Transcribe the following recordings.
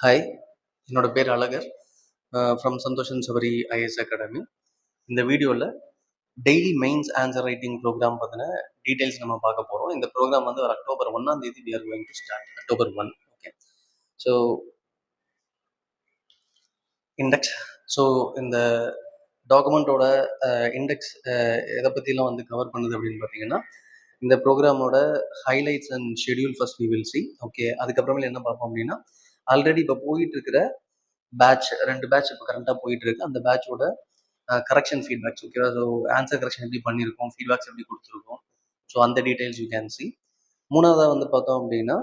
Hi, என்னோட பேர் Alagar. From Santhoshan Sabari IAS academy. இந்த வீடியோவில் daily mains answer writing programme பற்றின டீட்டெயில்ஸ் நம்ம பார்க்க போகிறோம். இந்த ப்ரோக்ராம் வந்து ஒரு அக்டோபர் 1ஆம் தேதி we are going to start. October 1. Okay. So index. So இந்த டாக்குமெண்ட்டோட இண்டெக்ஸ் எதை பற்றிலாம் வந்து கவர் பண்ணுது அப்படின்னு பார்த்தீங்கன்னா, இந்த ப்ரோக்ராமோட highlights and schedule first we will see. Okay. அதுக்கப்புறமேல என்ன பார்ப்போம் அப்படின்னா, ஆல்ரெடி இப்போ போயிட்டு இருக்கிற பேட்ச் 2 பேட்ச் இப்போ கரண்ட்டாக போயிட்டு இருக்கு. அந்த பேட்சோட கரெக்ஷன் ஃபீட்பேக்ஸ் ஓகேவா. ஸோ ஆன்சர் கரெக்ஷன் எப்படி பண்ணியிருக்கோம், ஃபீட்பேக்ஸ் எப்படி கொடுத்துருக்கோம், ஸோ அந்த டீட்டெயில்ஸ் யூ கேன் சி. மூணாவதாக வந்து பார்த்தோம் அப்படின்னா,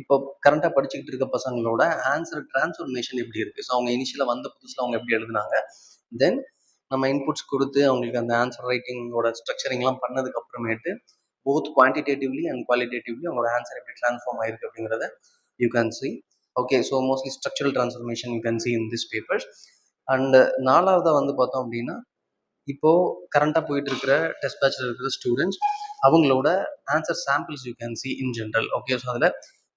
இப்போ கரண்ட்டாக படிச்சுக்கிட்டு இருக்க பசங்களோட ஆன்சர் டிரான்ஸ்ஃபர்மேஷன் எப்படி இருக்குது. ஸோ அவங்க இனிஷியலாக வந்த புதுசில் அவங்க எப்படி எழுதுனாங்க, தென் நம்ம இன்புட்ஸ் கொடுத்து அவங்களுக்கு அந்த ஆன்சர் ரைட்டிங்கோட ஸ்ட்ரக்சரிங்லாம் பண்ணதுக்கு அப்புறமேட்டு போத் குவான்டிடேட்டிவ்லி அண்ட் குவாலிட்டேட்டிவ்லி அவங்களோட ஆன்சர் எப்படி ட்ரான்ஸ்ஃபார்ம் ஆயிருக்கு அப்படிங்கிறத you can see. Okay. So mostly structural transformation you can C in this papers. And நாலாவதாக வந்து பார்த்தோம் அப்படின்னா, இப்போது கரண்ட்டாக போயிட்டு இருக்கிற டெஸ்ட் பேட்சில் இருக்கிற ஸ்டூடெண்ட்ஸ் அவங்களோட answer samples you can C in general. Okay. So அதில்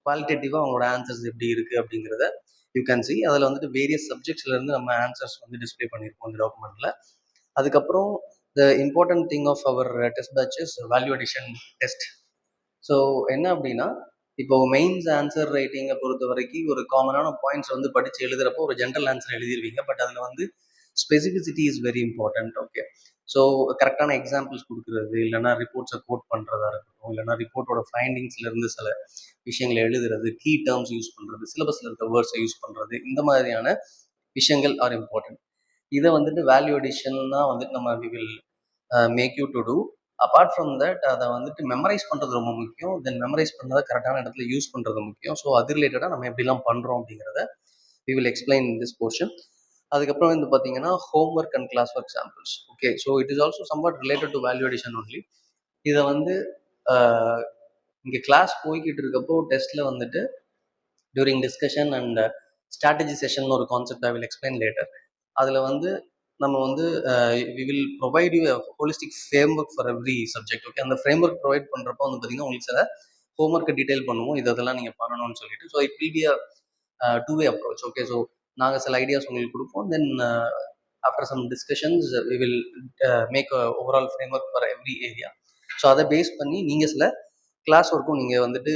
குவாலிட்டேட்டிவாக அவங்களோட ஆன்சர்ஸ் எப்படி இருக்குது அப்படிங்கிறத யூ கேன் சி. அதில் வந்துட்டு வேரியஸ் சப்ஜெக்ட்ஸ்லேருந்து நம்ம ஆன்சர்ஸ் வந்து டிஸ்பிளே பண்ணியிருக்கோம் இந்த டாக்குமெண்ட்டில். அதுக்கப்புறம் the important thing of our test batch is value addition test. So என்ன அப்படின்னா, இப்போ மெயின்ஸ் ஆன்சர் ரைட்டிங்கை பொறுத்த வரைக்கும் ஒரு காமனான பாயிண்ட்ஸ் வந்து படித்து எழுதுறப்போ ஒரு ஜென்ரல் ஆன்சர் எழுதிருவீங்க. பட் அதில் வந்து specificity is very important. Okay. So கரெக்டான எக்ஸாம்பிள்ஸ் கொடுக்குறது, இல்லைனா ரிப்போர்ட்ஸை கோட் பண்ணுறதா இருக்கட்டும், இல்லைனா ரிப்போர்ட்டோட ஃபைண்டிங்ஸ்லேருந்து சில விஷயங்களை எழுதுறது, கீ டேர்ம்ஸ் யூஸ் பண்ணுறது, சிலபஸில் இருக்க வேர்ட்ஸை யூஸ் பண்ணுறது, இந்த மாதிரியான விஷயங்கள் ஆர் இம்பார்ட்டன்ட். இதை வந்துட்டு வேல்யூ அடிஷன்னா வந்துட்டு நம்ம we will make you to do. Apart from that அதை வந்துட்டு மெமரைஸ் பண்ணுறது ரொம்ப முக்கியம். தென் மெமரைஸ் பண்ணதை கரெக்டான இடத்துல யூஸ் பண்ணுறது முக்கியம். ஸோ அது ரிலேட்டடாக நம்ம எப்படிலாம் பண்ணுறோம் அப்படிங்கிறத we will explain in this portion. அதுக்கப்புறம் வந்து பார்த்தீங்கன்னா home work and class work samples. Okay. So it is also somewhat related to value addition only. இதை வந்து இங்கே கிளாஸ் போய்கிட்டு இருக்கப்போ டெஸ்ட்டில் வந்துட்டு during discussion and strategy session ஒரு concept I will explain later. அதில் வந்து நம்ம வந்து we will provide you holistic frame work for every subject. Okay. அந்த ஃப்ரேம் ஒர்க் ப்ரொவைட் பண்ணுறப்போ வந்து பார்த்தீங்கன்னா உங்களுக்கு சில ஹோம் ஒர்க்கை டீட்டெயில் பண்ணுவோம், இதெல்லாம் நீங்கள் பண்ணணும்னு சொல்லிட்டு. So it will be a two way approach. Okay. So நாங்கள் சில ஐடியாஸ் உங்களுக்கு கொடுப்போம். Then after some discussions we will make a overall frame work for every area. So அதை பேஸ் பண்ணி நீங்கள் சில கிளாஸ் ஒர்க்கும் நீங்கள் வந்துட்டு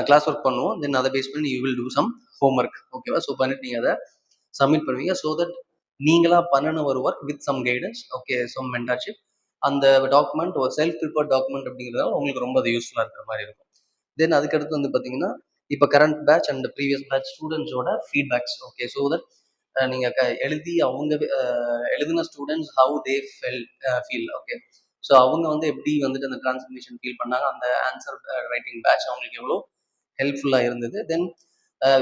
கிளாஸ் ஒர்க் பண்ணுவோம். தென் அதை பேஸ் பண்ணி you will do some homework. ஓகேவா. ஸோ பண்ணிட்டு நீங்கள் அதை சப்மிட் பண்ணுவீங்க. ஸோ தட் நீங்களா பண்ணின ஒரு work with some guidance, okay, some mentorship. அந்த டாக்குமெண்ட் ஒரு செல்ஃப் ப்ரிப்பேர்ட் டாக்குமெண்ட் அப்படிங்கிறதால உங்களுக்கு ரொம்ப அது யூஸ்ஃபுல்லாக இருக்கிற மாதிரி இருக்கும். தென் அதுக்கடுத்து வந்து பார்த்தீங்கன்னா, இப்போ current batch and previous batch ஸ்டூடெண்ட்ஸோட ஃபீட்பேக்ஸ். ஓகே. ஸோ தட் நீங்கள் எழுதி அவங்க எழுதின students how they feel. Okay. So அவங்க வந்து எப்படி வந்துட்டு அந்த டிரான்ஸ்ஃபர்மேஷன் ஃபீல் பண்ணாங்க, அந்த ஆன்சர் ரைட்டிங் பேட்ச் அவங்களுக்கு எவ்வளோ ஹெல்ப்ஃபுல்லாக இருந்தது. தென்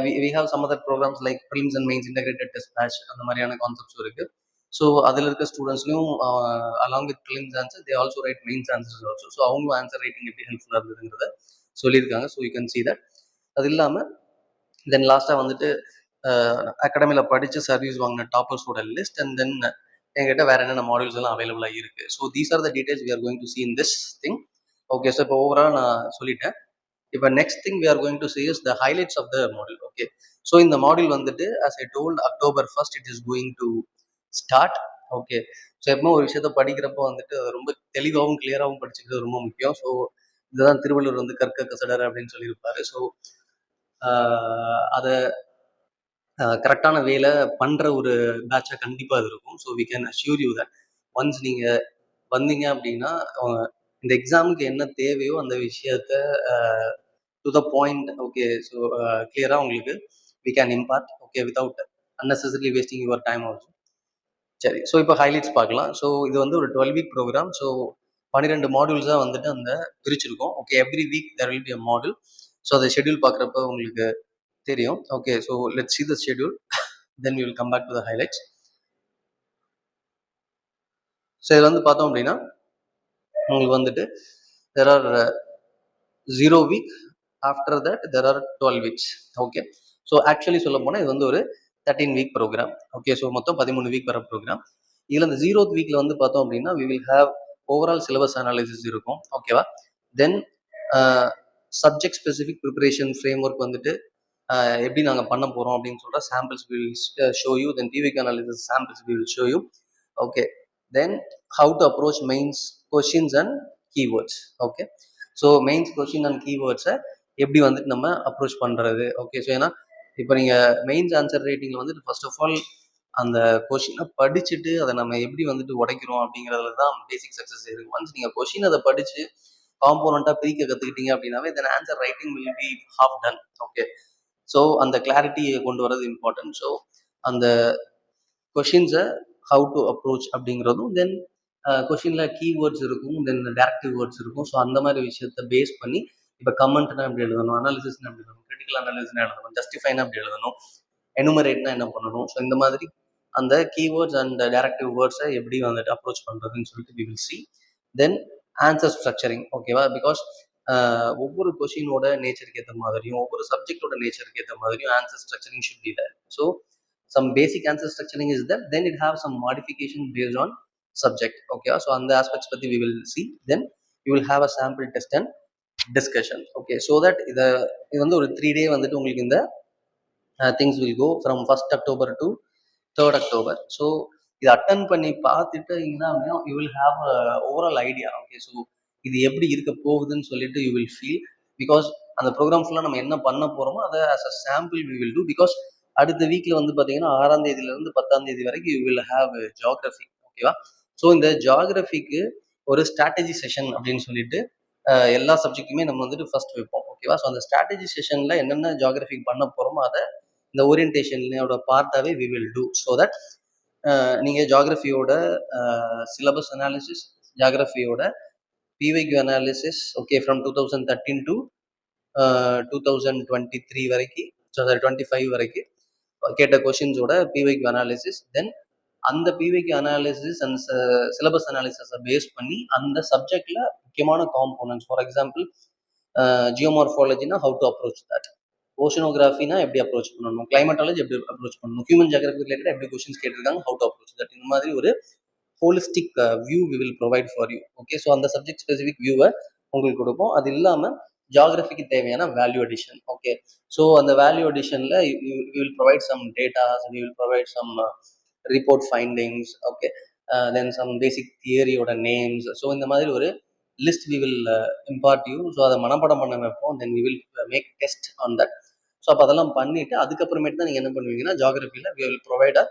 we have some other programs like prelims and mains integrated test batch, அந்த மாதிரியான கான்செப்ட்ஸ் இருக்கு. ஸோ அதில் இருக்க ஸ்டூடெண்ட்ஸ்லையும் along with prelims answer they also write mains answers also. So அவங்களும் ஆன்சர் ரைட்டிங் எப்படி ஹெல்ப்ஃபுல்லாக இருந்ததுங்கிறத சொல்லியிருக்காங்க. So you can see that. அது இல்லாமல் தென் லாஸ்ட்டாக வந்துட்டு அகாடமியில் படித்து சர்வீஸ் வாங்கின டாப்பர்ஸோட லிஸ்ட் அண்ட் தென் என்கிட்ட வேறு என்னென்ன மாடியூல்ஸ் எல்லாம் அவைலபிளாக இருக்குது. So these R the details we are going to see in this thing. Okay. So இப்போ ஓவரால் நான் சொல்லிட்டேன். இப்போ next thing we are going to see is the highlights of the module. Okay. So இந்த module வந்துட்டு as I told October 1st it is going to start. Okay. So எப்பவுமே ஒரு விஷயத்த படிக்கிறப்போ வந்துட்டு ரொம்ப தெளிவாகவும் கிளியராகவும் படிச்சுக்கிறது ரொம்ப முக்கியம். ஸோ இதுதான் திருவள்ளுவர் வந்து கற்க கசடர் அப்படின்னு சொல்லியிருப்பாரு. ஸோ அதை கரெக்டான வேலை பண்ணுற ஒரு பேட்சாக கண்டிப்பாக அது இருக்கும். So we can assure you that once நீங்கள் வந்தீங்க அப்படின்னா இந்த எக்ஸாமுக்கு என்ன தேவையோ அந்த விஷயத்த to the point, okay, so கிளியராக உங்களுக்கு we can impart. Okay. Without unnecessarily wasting your time also. சரி. ஸோ இப்போ ஹைலைட்ஸ் பார்க்கலாம். ஸோ இது வந்து ஒரு 12 வீக் ப்ரோக்ராம். ஸோ 12 மாடியூல்ஸாக வந்துட்டு அந்த பிரிச்சிருக்கோம். Okay. Every week there will be a module. So அதை ஷெட்யூல் பார்க்குறப்ப உங்களுக்கு தெரியும். Okay. So let's see the schedule then we will come back to the highlights. So இதில் வந்து பார்த்தோம் அப்படின்னா உங்களுக்கு வந்துட்டு there are 0 week, after that there are 12 weeks. Okay. So actually சொல்ல போனால் இது வந்து ஒரு 13 வீக் ப்ரோக்ராம். ஓகே. ஸோ மொத்தம் 13 வீக் வர ப்ரோக்ராம். இதில் இந்த 0th வீக்கில் வந்து பார்த்தோம் அப்படின்னா we will have overall syllabus analysis இருக்கும். ஓகேவா. Then subject specific preparation framework வந்துட்டு எப்படி நாங்கள் பண்ண போகிறோம் அப்படின்னு சொல்கிற samples will show you. Then PYQ analysis samples will show you. Okay, then how to approach mains questions and keywords. Okay, so mains question and கீவேர்ட்ஸை எப்படி வந்துட்டு நம்ம அப்ரோச் பண்ணுறது. ஓகே, ஸோ ஏன்னா இப்போ நீங்கள் மெயின்ஸ் ஆன்சர் ரைட்டிங்கில் வந்துட்டு ஃபர்ஸ்ட் ஆஃப் ஆல் அந்த கொஷினை படிச்சுட்டு அதை நம்ம எப்படி வந்துட்டு உடைக்கிறோம் அப்படிங்கிறதுல தான் பேசிக் சக்ஸஸ் இருக்குது. ஒன்ஸ் நீங்கள் கொஷின் அதை படித்து காம்போனண்ட்டாக பிரிக்க கற்றுக்கிட்டீங்க அப்படின்னாவே then answer writing will be half done. Okay, so அந்த கிளாரிட்டியை கொண்டு வரது இம்பார்ட்டன்ட். ஸோ அந்த கொஷின்ஸை ஹவு டு அப்ரோச் அப்படிங்கிறதும், தென் கொஷினில் கீவேர்ட்ஸ் இருக்கும், தென் டேரக்டிவ் வேர்ட்ஸ் இருக்கும். ஸோ அந்த மாதிரி விஷயத்த பேஸ் பண்ணி இப்போ கமெண்ட்னா எப்படி எழுதணும், அனாலிசிஸ்னா எப்படி எழுதணும், கிரிட்டிக்கல் அனாலிசிஸ்னா எழுதணும், ஜஸ்டிஃபைனா எப்படி எழுதணும், எனுமரேட்னா என்ன பண்ணணும். ஸோ இந்த மாதிரி அந்த கீவேர்ட்ஸ் அண்ட் டேரக்டிவ் வேர்ட்ஸை எப்படி வந்துட்டு அப்ரோச் பண்ணுறதுன்னு சொல்லிட்டு we will see. Then answer structuring. ஓகேவா, பிகாஸ் ஒவ்வொரு கொஷினோட நேச்சருக்கு ஏற்ற மாதிரியும் ஒவ்வொரு சப்ஜெக்டோட நேச்சருக்கு ஏற்ற மாதிரியும் answer structuring should be there. So some basic answer structuring is there, then it have some modification based on subject. Okay, so on the aspects patti we will see. Then you will have a sample test and discussion. Okay, so that இது வந்து ஒரு 3 day வந்துட்டு உங்களுக்கு இந்த things will go from 1st October to 3rd October. So இது attend பண்ணி பார்த்துட்டு அப்படின்னா you will have overall idea. Okay, so இது எப்படி இருக்க போகுதுன்னு சொல்லிட்டு யூ வில் ஃபீல். பிகாஸ் அந்த ப்ரோக்ராம் ஃபுல்லாக நம்ம என்ன பண்ண போகிறோமோ அதை as a sample we will do. Because அடுத்த வீக்கில் வந்து பார்த்தீங்கன்னா 6ஆம் தேதியிலேருந்து 10ஆம் தேதி வரைக்கும் யூ வில் ஹாவ் ஜியாகிரஃபி. ஓகேவா, ஸோ இந்த ஜியாகிரஃபிக்கு ஒரு ஸ்ட்ராட்டஜி செஷன் அப்படின்னு சொல்லிட்டு எல்லா சப்ஜெக்ட்டுமே நம்ம வந்துட்டு ஃபர்ஸ்ட் வைப்போம். ஓகேவா, ஸோ அந்த ஸ்ட்ராட்டஜி செஷனில் என்னென்ன ஜியாகிரஃபிக் பண்ண போகிறோமோ அதை இந்த ஓரியன்டேஷனோட பார்ட்டாகவே we will do. So that நீங்கள் ஜியாகிரஃபியோட சிலபஸ் அனாலிசிஸ், ஜியாகிரஃபியோட PYQ analysis, okay, from 2013 to 2023 வரைக்கும், ஸோ 25 வரைக்கும் கேட்ட கொஷின்ஸோட பிவைக்யூ அனாலிசிஸ், தென் அந்த பிவைக்யூ அனாலிசிஸ் அண்ட் சிலபஸ் அனாலிசிஸை பேஸ் பண்ணி அந்த சப்ஜெக்டில் முக்கியமான காம்போனன்ட்ஸ், ஃபார் எக்ஸாம்பிள் ஜியோமார்ஃபாலஜினா ஹவு டு அப்ரோச் தட், ஓஷனோகிராஃபினா எப்படி அப்ரோச் பண்ணணும், கிளைமேட்டாலஜி எப்படி அப்ரோச் பண்ணணும், ஹியூமன் ஜியோகிராஃபி ரிலேட்டட் எப்படி கொஷின்ஸ் கேட்டிருக்காங்க, ஹவு டு அப்ரோச் தட். இந்த மாதிரி ஒரு holistic view we will provide for you. Okay, so அந்த சப்ஜெக்ட் ஸ்பெசிஃபிக் வியூவை உங்களுக்கு கொடுப்போம். அது இல்லாமல் ஜியாகிரஃபிக்கு தேவையான வேல்யூ அடிஷன். ஓகே, ஸோ அந்த வேல்யூ அடிஷனில் we will provide some datas, we will provide some report findings. Okay, then some basic தியரியோட நேம்ஸ். ஸோ இந்த மாதிரி ஒரு list we will impart you. So அதை மனப்பாடம் பண்ண வைப்போம். Then we will make test on that. So அப்போ அதெல்லாம் பண்ணிவிட்டு அதுக்கப்புறமேட்டு தான் நீங்கள் என்ன பண்ணுவீங்கன்னா ஜியாகிரஃபியில் we will provide a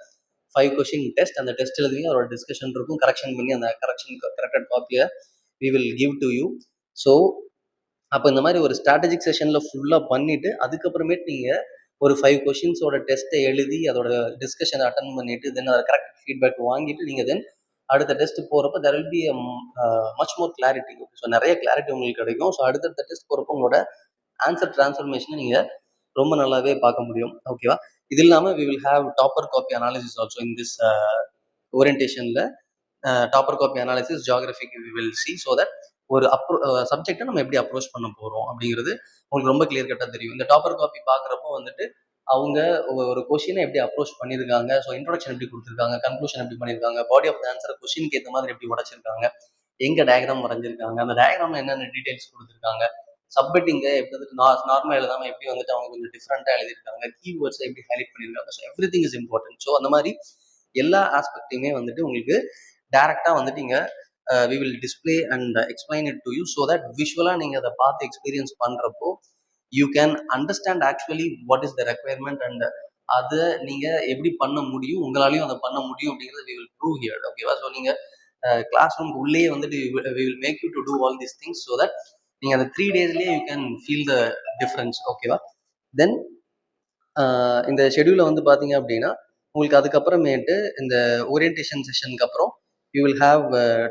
5 question test. அந்த டெஸ்ட் எழுதுவீங்க, அதோட டிஸ்கஷன் இருக்கும், கரெக்ஷன் பண்ணி அந்த கரெக்டட் காப்பியை we will give to you. So அப்போ இந்த மாதிரி ஒரு ஸ்ட்ராட்டஜிக் செஷனில் ஃபுல்லாக பண்ணிவிட்டு அதுக்கப்புறமேட்டு நீங்கள் ஒரு 5 கொஷின்ஸோட டெஸ்ட்டை எழுதி அதோட டிஸ்கஷனை அட்டன் பண்ணிவிட்டு தென் அதை கரெக்ட் ஃபீட்பேக் வாங்கிட்டு நீங்கள் தென் அடுத்த டெஸ்ட் போகிறப்ப there will be much more clarity. So நிறைய கிளாரிட்டி உங்களுக்கு கிடைக்கும். ஸோ அடுத்தடுத்த டெஸ்ட் போகிறப்ப உங்களோட ஆன்சர் டிரான்ஸ்ஃபர்மேஷனை நீங்கள் ரொம்ப நல்லாவே பார்க்க முடியும். ஓகேவா, இது இல்லாமல் we will have topper copy analysis also in this ஓரியன்டேஷனில். டாப்பர் காப்பி அனாலிசிஸ் ஜியாகிரஃபிக்கு we will see. So that ஒரு சப்ஜெக்டை நம்ம எப்படி அப்ரோச் பண்ண போகிறோம் அப்படிங்கிறது உங்களுக்கு ரொம்ப கிளியர் கட்டாக தெரியும். இந்த டாப்பர் காப்பி பார்க்குறப்போ வந்துட்டு அவங்க ஒரு கொஷினை எப்படி அப்ரோச் பண்ணியிருக்காங்க, ஸோ இன்ட்ரோடக்ஷன் எப்படி கொடுத்துருக்காங்க, கன்க்ளூஷன் எப்படி பண்ணியிருக்காங்க, பாடி ஆஃப் த ஆன்சர் கொஷினுக்கு ஏற்ற மாதிரி எப்படி உடைச்சிருக்காங்க, எங்கே டயக்ராம் வரைஞ்சிருக்காங்க, அந்த டயக்ராமில் என்னென்ன டீடைல்ஸ் கொடுத்துருக்காங்க, சப்மிட்டிங்க எப்படி வந்துட்டு நார்மலாக எழுதாமல் எப்படி வந்துட்டு அவங்க கொஞ்சம் டிஃப்ரெண்ட்டாக எழுதியிருக்காங்க, கீவேர்ட்ஸை எப்படி ஹைலைட் பண்ணியிருக்காங்க. So everything is important. So அந்த மாதிரி எல்லா ஆஸ்பெக்டையுமே வந்துட்டு உங்களுக்கு டேரெக்டாக வந்துட்டு இங்கே we will display and explain it to you. So that விஷுவலாக நீங்கள் அதை பார்த்து எக்ஸ்பீரியன்ஸ் பண்ணுறப்போ you can understand actually what is the requirement and அதை நீங்கள் எப்படி பண்ண முடியும், உங்களாலையும் அதை பண்ண முடியும் அப்படிங்கிறத வி வில் ப்ரூவ் ஹியர். ஓகேவா, ஸோ நீங்கள் கிளாஸ் ரூம் உள்ளே வந்துட்டு we will make you to do all these things. So that நீங்கள் அந்த 3 daysலேயே you can feel the difference. ஓகேவா, தென் இந்த ஷெடியூலை வந்து பார்த்தீங்க அப்படின்னா உங்களுக்கு அதுக்கப்புறமேட்டு இந்த ஓரியன்டேஷன் செஷனுக்கு அப்புறம் யூ வில் ஹாவ்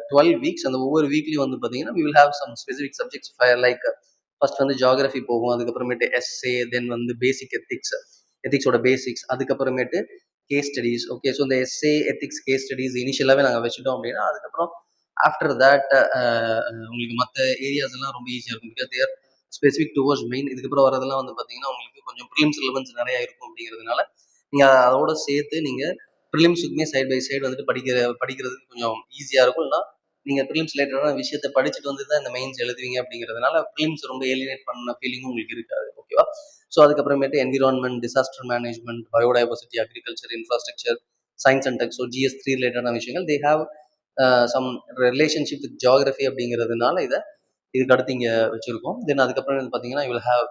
12 weeks. அந்த ஒவ்வொரு வீக்லேயும் வந்து பார்த்தீங்கன்னா we will have some specific subjects like first வந்து ஜியாகிரஃபி போகும், அதுக்கப்புறமேட்டு எஸ்ஏ, தென் வந்து பேசிக் எத்திக்ஸோட பேசிக்ஸ், அதுக்கப்புறமேட்டு கேஸ் ஸ்டடீஸ். ஓகே, ஸோ இந்த எஸ்ஏ எத்திக்ஸ் கேஸ் ஸ்டடீஸ் இனிஷியலாகவே நாங்கள் வச்சுட்டோம் அப்படின்னா அதுக்கப்புறம் ஆஃப்டர் தட் உங்களுக்கு மற்ற ஏரியாஸ் எல்லாம் ரொம்ப ஈஸியாக இருக்கும். Because there specific towards main. இதுக்கப்புறம் வரதெல்லாம் வந்து பார்த்தீங்கன்னா உங்களுக்கு கொஞ்சம் ப்ரிலிம்ஸ் ரிலவன்ஸ் நிறையா இருக்கும் அப்படிங்கிறதுனால நீங்கள் அதோட சேர்த்து நீங்கள் ப்ரிலிம்ஸுக்குமே சைட் பை சைடு வந்துட்டு படிக்கிறதுக்கு கொஞ்சம் ஈஸியாக இருக்கும். இல்லைனா நீங்கள் ப்ரிலிம்ஸ் ரிலேட்டடான விஷயத்தை படிச்சுட்டு வந்து தான் இந்த மெயின்ஸ் எழுதுவீங்க அப்படிங்கிறதுனால ப்ரிலிம்ஸ் ரொம்ப ஏலினேட் பண்ண ஃபீலிங்கும் உங்களுக்கு இருக்காது. ஓகேவா? ஸோ அதுக்கப்புறமேட்டு environment, disaster management, biodiversity, agriculture, infrastructure, science and tech, so GS3 ரிலேட்டடான விஷயங்கள் they have some relationship with geography அப்படிங்கிறதுனால இதுக்கு அடுத்து இங்கே வச்சுருக்கோம். தென் அதுக்கப்புறம் வந்து பார்த்தீங்கன்னா you will have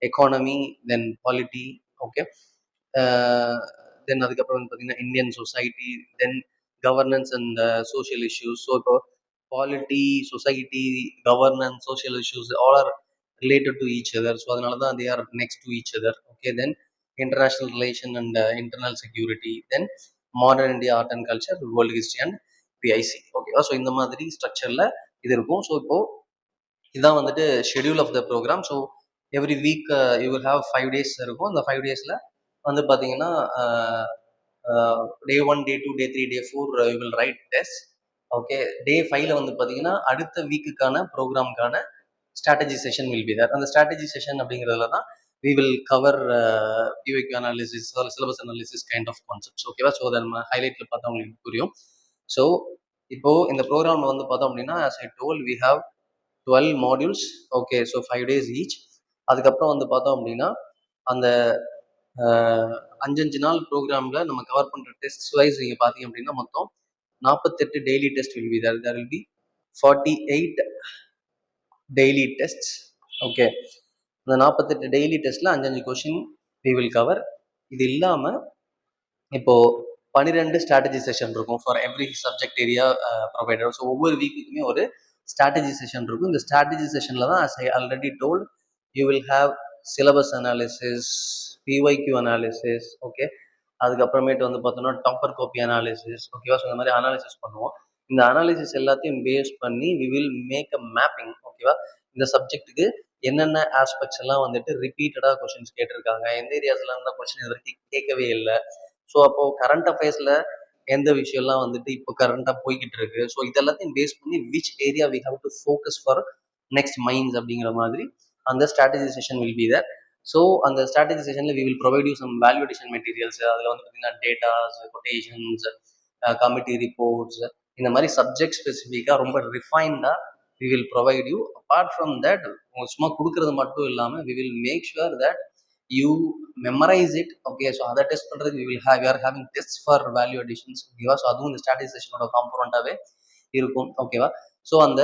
economy, then polity. Okay. Then அதுக்கப்புறம் வந்து பார்த்தீங்கன்னா Indian society, then governance and social issues. So இப்போ polity, society, governance, social issues all are related to each other. So அதனால தான் they are next to each other. Okay. Then international relation and internal security, then modern India, art and culture, world history and BIC. ஓகேவா? So இந்த மாதிரி ஸ்ட்ரக்சரில் இது இருக்கும். ஸோ இப்போ இதுதான் வந்துட்டு schedule of the programme. So every week you will have 5 days இருக்கும். அந்த 5 daysல வந்து பார்த்தீங்கன்னா day 1, day 2, day 3, day 4 you will write test. Okay. day 5ல வந்து பார்த்தீங்கன்னா அடுத்த வீக்குக்கான ப்ரோக்ராம்க்கான strategy session will be there. அந்த ஸ்ட்ராட்டஜி செஷன் அப்படிங்கிறதுல தான் we will cover PYQ analysis or syllabus analysis kind of concepts. ஓகேவா? ஸோ அதை நம்ம ஹைலைட்ல பார்த்தா உங்களுக்கு புரியும். ஸோ இப்போ இந்த ப்ரோக்ராம்ல வந்து பார்த்தோம் அப்படின்னா as I told we have 12 modules. Okay. So 5 days each. அதுக்கப்புறம் வந்து பார்த்தோம் அப்படின்னா அந்த 5 நாள் ப்ரோக்ராமில் நம்ம கவர் பண்ணுற டெஸ்ட் வைஸ் நீங்கள் பார்த்தீங்க அப்படின்னா மொத்தம் 48 daily test will be there. There will be 48 daily test. Okay. இந்த 48 டெய்லி டெஸ்ட்டில் 5 கொஷின் வி வில் கவர். இது இல்லாமல் இப்போது 12 ஸ்ட்ராட்டஜி செஷன் இருக்கும் for every subject area provider. So ஒவ்வொரு வீக்குக்குமே ஒரு ஸ்ட்ராட்டஜி செஷன் இருக்கும். இந்த ஸ்ட்ராட்டஜி செஷனில் தான் as I already told you will have syllabus analysis, PYQ analysis. ஓகே. அதுக்கப்புறமேட்டு வந்து பார்த்தோம்னா டாப்பர் காப்பி அனாலிசிஸ். ஓகேவா? ஸோ இந்த மாதிரி அனாலிசிஸ் பண்ணுவோம். இந்த அனாலிசிஸ் எல்லாத்தையும் பேஸ் பண்ணி we will make a mapping. ஓகேவா? இந்த சப்ஜெக்ட்டுக்கு என்னென்ன ஆஸ்பெக்ட்ஸ் எல்லாம் வந்துட்டு ரிப்பீட்டடாக கொஷின்ஸ் கேட்டிருக்காங்க, எந்த ஏரியாஸ்ல இருந்தால் கொஷின் இது வரைக்கும் கேட்கவே இல்லை. ஸோ அப்போது கரண்ட் அஃபேர்ஸில் எந்த விஷயம்லாம் வந்துட்டு இப்போ கரண்ட்டாக போய்கிட்டு இருக்கு. ஸோ இதெல்லாத்தையும் பேஸ் பண்ணி which area we have to focus for next mains அப்படிங்கிற மாதிரி அந்த strategy session will be there. So அந்த ஸ்ட்ராட்டஜி செஷனில் we will provide you some value addition materials. அதில் வந்து பார்த்தீங்கன்னா டேட்டாஸ், கொட்டேஷன்ஸ், கமிட்டி ரிப்போர்ட்ஸ், இந்த மாதிரி சப்ஜெக்ட் ஸ்பெசிஃபிக்காக ரொம்ப ரிஃபைன்டாக we will provide you. Apart from that சும்மா கொடுக்கறது மட்டும் இல்லாமல் we will make sure that you memorize it. Okay. So அதை டெஸ்ட் பண்ணுறதுக்கு we are having tests for value additions. ஓகேவா? ஸோ அதுவும் இந்த ஸ்ட்ராட்டஜி செஷனோட காம்போனண்ட்டாகவே இருக்கும். ஓகேவா? ஸோ அந்த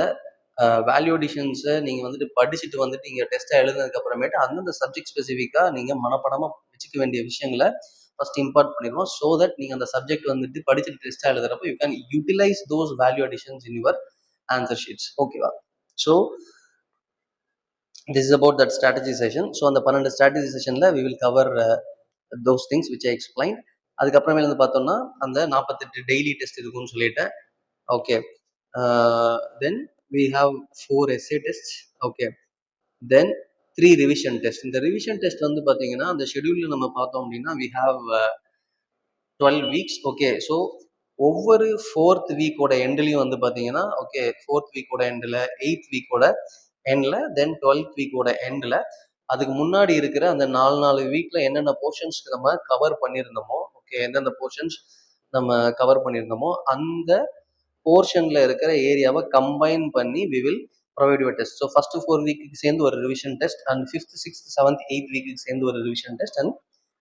வேல்யூ அடிஷன்ஸை நீங்கள் வந்துட்டு படிச்சுட்டு வந்துட்டு நீங்கள் டெஸ்ட்டை எழுதுனதுக்கு அப்புறமேட்டு அந்தந்த சப்ஜெக்ட் ஸ்பெசிஃபிக்காக நீங்கள் மனப்படமாக வச்சுக்க வேண்டிய விஷயங்களை ஃபஸ்ட் இம்பார்ட் பண்ணிடுவோம். ஸோ தட் நீங்கள் அந்த சப்ஜெக்ட் வந்துட்டு படிச்சுட்டு டெஸ்ட்டாக எழுதுறப்போ you can utilize those value additions in your answer sheets. ஓகேவா? So this is about that strategy session. So அந்த 12 strategy செஷனில் we will cover those things which I explained. அதுக்கப்புறமேல வந்து பார்த்தோம்னா அந்த 48 டெய்லி டெஸ்ட் இருக்குன்னு சொல்லிட்டேன். Okay. Then we have 4 essay tests. Okay. Then 3 revision test. இந்த ரிவிஷன் டெஸ்ட் வந்து பார்த்தீங்கன்னா அந்த ஷெடியூலில் நம்ம பார்த்தோம் அப்படின்னா we have 12 weeks. Okay. So ஒவ்வொரு 4th வீக்கோட எண்ட்லையும் வந்து பார்த்தீங்கன்னா ஓகே 4th வீக்கோட எண்டில், 8th வீக்கோட எண்டில், தென் 12th வீக்கோட எண்டில் அதுக்கு முன்னாடி இருக்கிற அந்த 4 வீக்கில் என்னென்ன போர்ஷன்ஸ்க்கு நம்ம கவர் பண்ணியிருந்தோமோ, ஓகே, எந்தெந்த போர்ஷன்ஸ் நம்ம கவர் பண்ணியிருந்தோமோ அந்த போர்ஷனில் இருக்கிற ஏரியாவை கம்பைன் பண்ணி we will provide your test. So first 4 வீக்குக்கு சேர்ந்து ஒரு revision test, and 5th, 6th, 7th, 8th வீக்குக்கு சேர்ந்து ஒரு ரிவிஷன் டெஸ்ட், அண்ட்